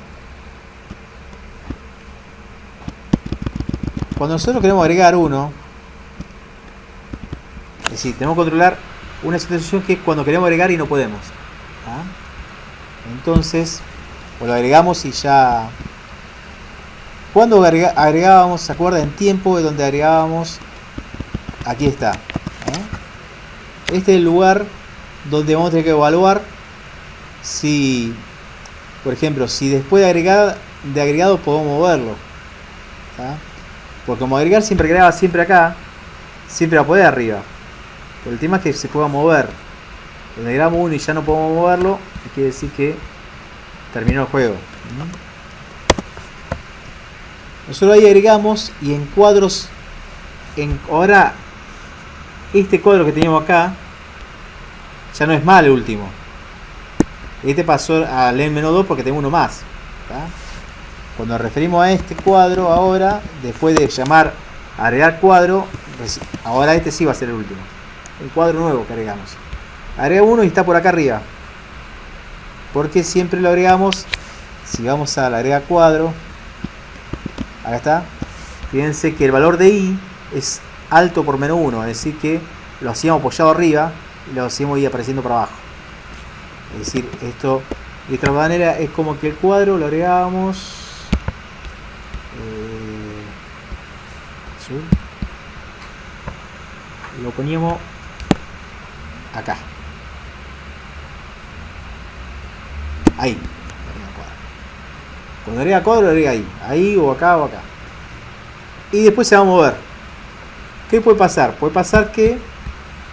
S1: Cuando nosotros queremos agregar uno, es decir, tenemos que controlar una situación que es cuando queremos agregar y no podemos. ¿Ah? Entonces, pues lo agregamos y ya. Cuando agregábamos, ¿se acuerdan? En tiempo es donde agregábamos. Aquí está. Este es el lugar donde vamos a tener que evaluar si, por ejemplo, si después de agregado podemos moverlo. ¿Tá? Porque como agregar siempre agregaba siempre acá, siempre va a poder arriba. Pero el tema es que se pueda mover. Cuando agregamos uno y ya no podemos moverlo, quiere decir que terminó el juego. Nosotros ahí agregamos y en cuadros, ahora este cuadro que teníamos acá ya no es más el último. Este pasó al N-2 porque tengo uno más. ¿Tá? Cuando nos referimos a este cuadro ahora, después de llamar agregar cuadro, ahora este sí va a ser el último. El cuadro nuevo que agregamos. Agrega uno y está por acá arriba. Porque siempre lo agregamos. Si vamos a la agrega cuadro, acá está. Fíjense que el valor de i es alto por menos 1, es decir que lo hacíamos apoyado arriba y lo hacíamos ir apareciendo para abajo. Es decir, esto de otra manera es como que el cuadro lo agregábamos lo poníamos acá, ahí. Cuando agrega cuadro lo agrega ahí o acá o acá, y después se va a mover. ¿Qué puede pasar? Puede pasar que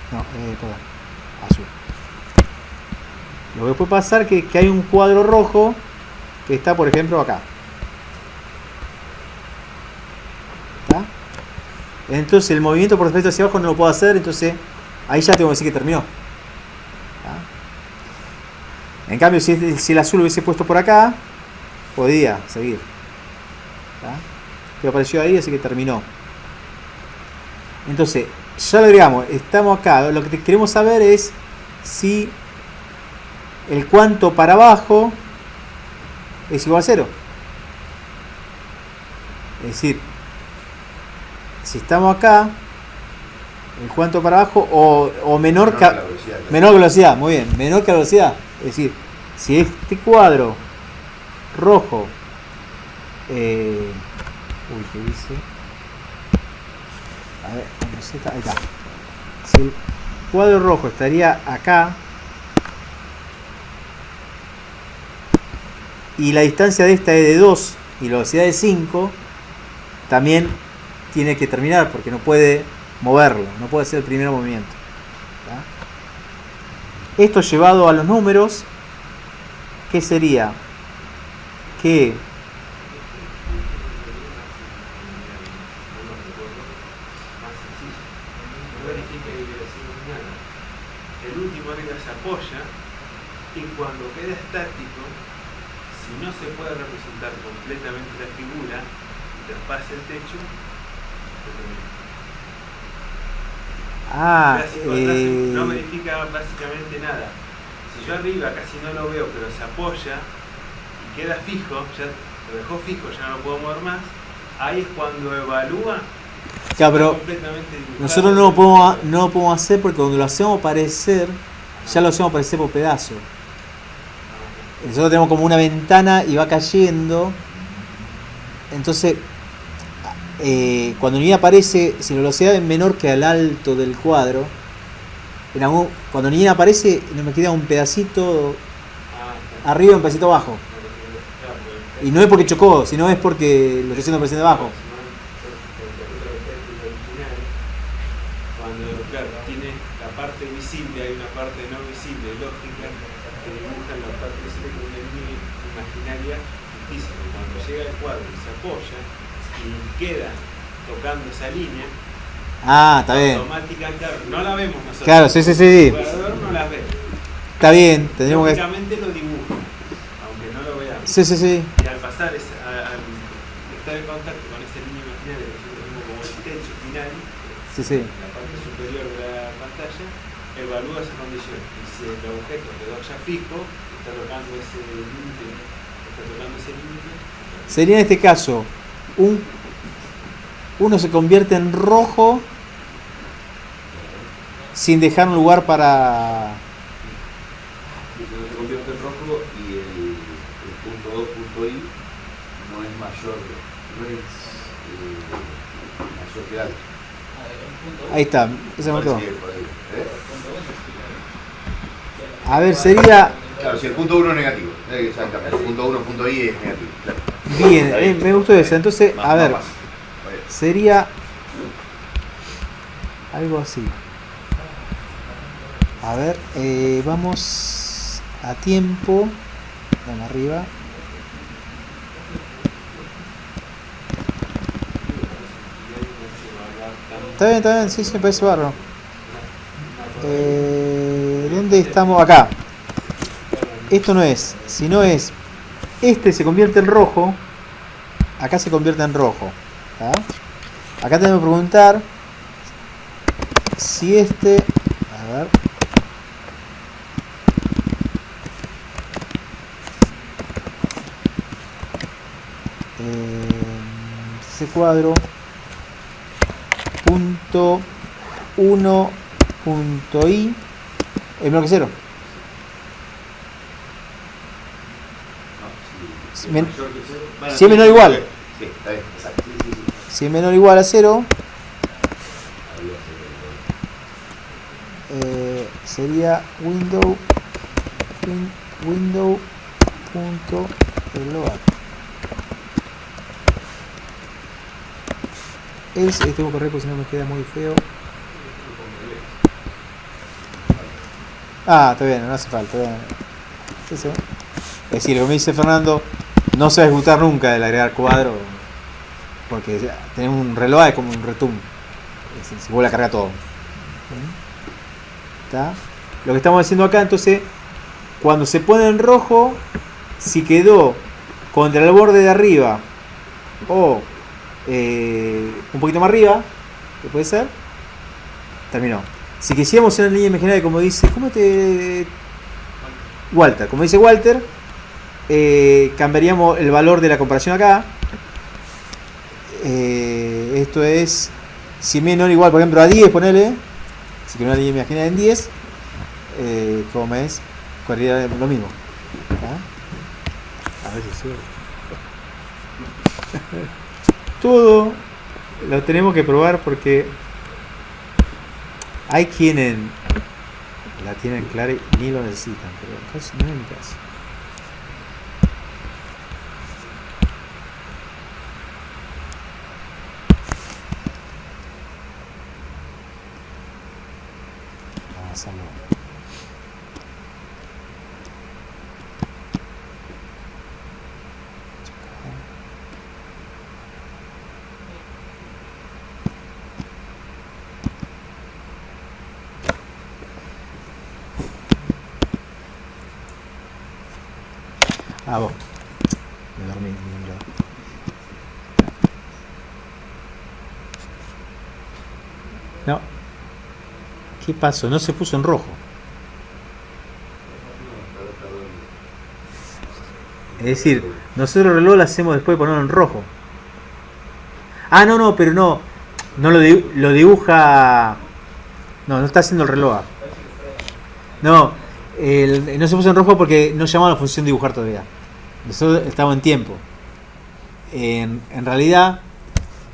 S1: perdón, azul. Lo que puede pasar es que hay un cuadro rojo que está, por ejemplo, acá. ¿Está? Entonces el movimiento por defecto hacia abajo no lo puedo hacer, entonces ahí ya tengo que decir que terminó. ¿Está? En cambio, si el azul lo hubiese puesto por acá, podía seguir. ¿Está? Que apareció ahí, así que terminó. Entonces, ya lo agregamos, estamos acá. Lo que queremos saber es si el cuanto para abajo es igual a 0. Es decir, si estamos acá, el cuanto para abajo o menor que la velocidad, muy bien, menor que la velocidad. Es decir, si este cuadro rojo, ¿qué dice? A ver, ahí está. Si el cuadro rojo estaría acá y la distancia de esta es de 2 y la velocidad de 5, también tiene que terminar porque no puede moverlo, no puede ser el primer movimiento. ¿Tá? Esto llevado a los números ¿qué sería? Que
S5: el último ángulo se apoya y cuando queda estático, si no se puede representar completamente la figura y traspasa el techo, se termina. No verifica básicamente nada. Si yo arriba casi no lo veo, pero se apoya y queda fijo, ya lo dejó fijo, ya no lo puedo mover más, ahí es cuando evalúa.
S1: Claro, pero nosotros no lo podemos hacer porque cuando lo hacemos aparecer, ya lo hacemos aparecer por pedazos. Nosotros tenemos como una ventana y va cayendo. Entonces, cuando ni aparece, si la velocidad es menor que al alto del cuadro, cuando ni aparece, no me queda un pedacito arriba y un pedacito abajo. Y no es porque chocó, sino es porque lo estoy haciendo aparecer abajo.
S5: Tiene la parte visible, hay una parte no visible, lógica, que dibujan la parte visible como una línea imaginaria ficticia. Cuando llega el cuadro y se apoya y queda tocando esa línea,
S1: está bien.
S5: automáticamente, no la vemos nosotros.
S1: Claro, sí.
S5: El jugador no la ve.
S1: Está bien, tendríamos que.
S5: Lógicamente lo dibuja, aunque no lo veamos.
S1: Sí.
S5: Y al pasar, al estar en contacto con esa línea imaginaria que nosotros vemos como el techo final,
S1: Sí.
S5: la parte superior de la pantalla, evalúa esa condición. Y si el objeto quedó ya fijo, está tocando ese límite,
S1: sería en este caso, uno se convierte en rojo sin dejar un lugar para.
S4: Se convierte en rojo y el punto 2, punto I, no es mayor que alto.
S1: Ahí está, ese mató.
S4: ¿Eh?
S1: A ver, sería.
S4: Claro, si el punto 1 es negativo. Exactamente. El punto 1, punto I es negativo. Claro.
S1: Bien, me gustó eso. Entonces, a ver, sería algo así. A ver, vamos a tiempo. Vamos arriba. Está bien, sí, me parece bárbaro. ¿Dónde estamos? Acá. Esto no es, sino es. Este se convierte en rojo. Acá se convierte en rojo. ¿Tá? Acá tenemos que preguntar si este. A ver. Ese cuadro. Punto 1 punto I es menor que 0. Si es menor o igual.
S4: Sí, está bien, exacto. Sí.
S1: Si es menor o igual a 0, sería window punto load. Tengo que correr porque si no me queda muy feo. Está bien, no hace falta. Sí. Es decir, como dice Fernando, no se va a ejecutar nunca el agregar cuadro, porque tenemos un reloj, es como un retum. Se vuelve a cargar todo. ¿Está? Lo que estamos haciendo acá, entonces, cuando se pone en rojo, si quedó contra el borde de arriba o un poquito más arriba, ¿qué puede ser? Terminó. Si quisiéramos una línea imaginaria, como dice, Walter, como dice Walter, cambiaríamos el valor de la comparación acá. Esto es, si menor o igual, por ejemplo, a 10, ponele. Si quiero una línea imaginaria en 10, como es, correría lo mismo. A ver si sube. Todo lo tenemos que probar porque hay quienes la tienen clara y ni lo necesitan, pero casi no es mi caso. Vamos a hacerlo. Ah, vos. Me dormí. Me dormí. No. ¿Qué pasó? No se puso en rojo. Es decir, nosotros el reloj lo hacemos después de ponerlo en rojo. Ah, no, pero no. No lo dibuja. No está haciendo el reloj. No, no se puso en rojo porque no llamaba la función dibujar todavía. Nosotros estamos en tiempo. En realidad,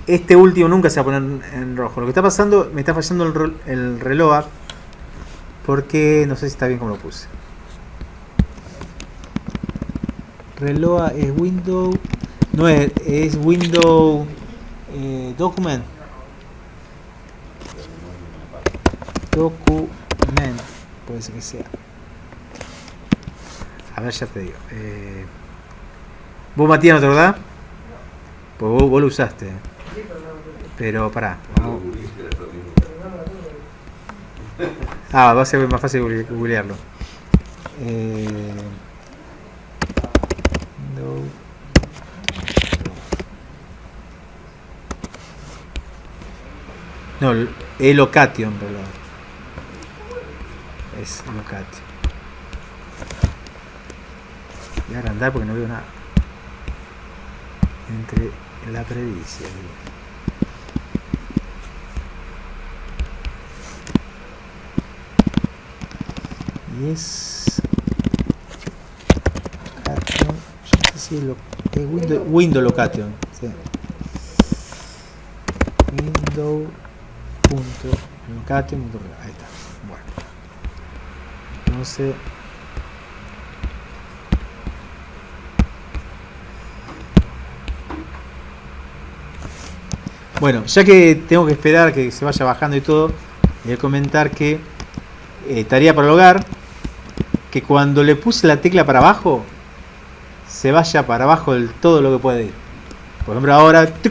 S1: este último nunca se va a poner en rojo. Lo que está pasando, me está fallando el reloj porque no sé si está bien como lo puse. Reloj es window, no es window document. Document, puede ser que sea. A ver, ya te digo. Vos, Matías, ¿no te acordás? Pues vos lo usaste. Pero pará. Va a ser más fácil googlearlo. No, es location, pero es location. Voy a agrandar porque no veo nada. Entre la predicia. Y es location, yo no sé si es window location. Sí. Window punto location punto, ahí está. Bueno, entonces bueno, ya que tengo que esperar que se vaya bajando y todo, voy a comentar que tarea para el hogar, que cuando le puse la tecla para abajo se vaya para abajo del todo lo que puede ir. Por ejemplo, ahora para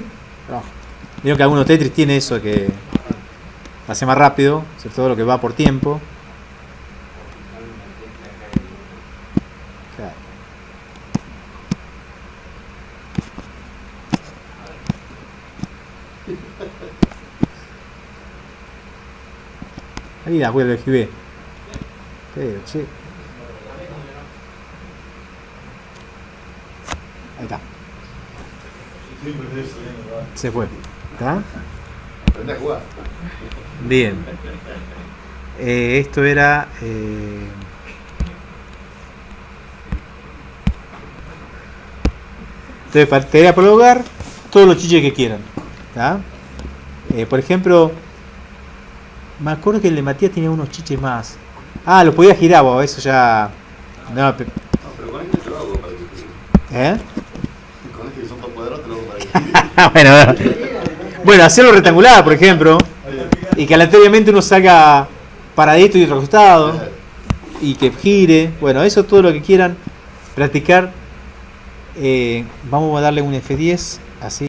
S1: abajo. Vieron que algunos Tetris tiene eso que hace más rápido, sobre todo lo que va por tiempo. Claro. Ahí la web del GB. Pero, che. Ahí está. Se fue. ¿Está?
S4: Aprende a jugar.
S1: Bien. Esto era... Entonces, para tarea para el hogar, todos los chiches que quieran. ¿Tá? Por ejemplo, me acuerdo que el de Matías tenía unos chiches más. Ah, lo podía girar vos, eso ya... No,
S4: pero con este te lo hago para que gire. Con este que son tan poderosos te lo hago para que gire.
S1: Bueno, hacerlo rectangular, por ejemplo, y que aleatoriamente uno salga paradito y recostado, y que gire. Bueno, eso todo lo que quieran practicar. Vamos a darle un F10, así.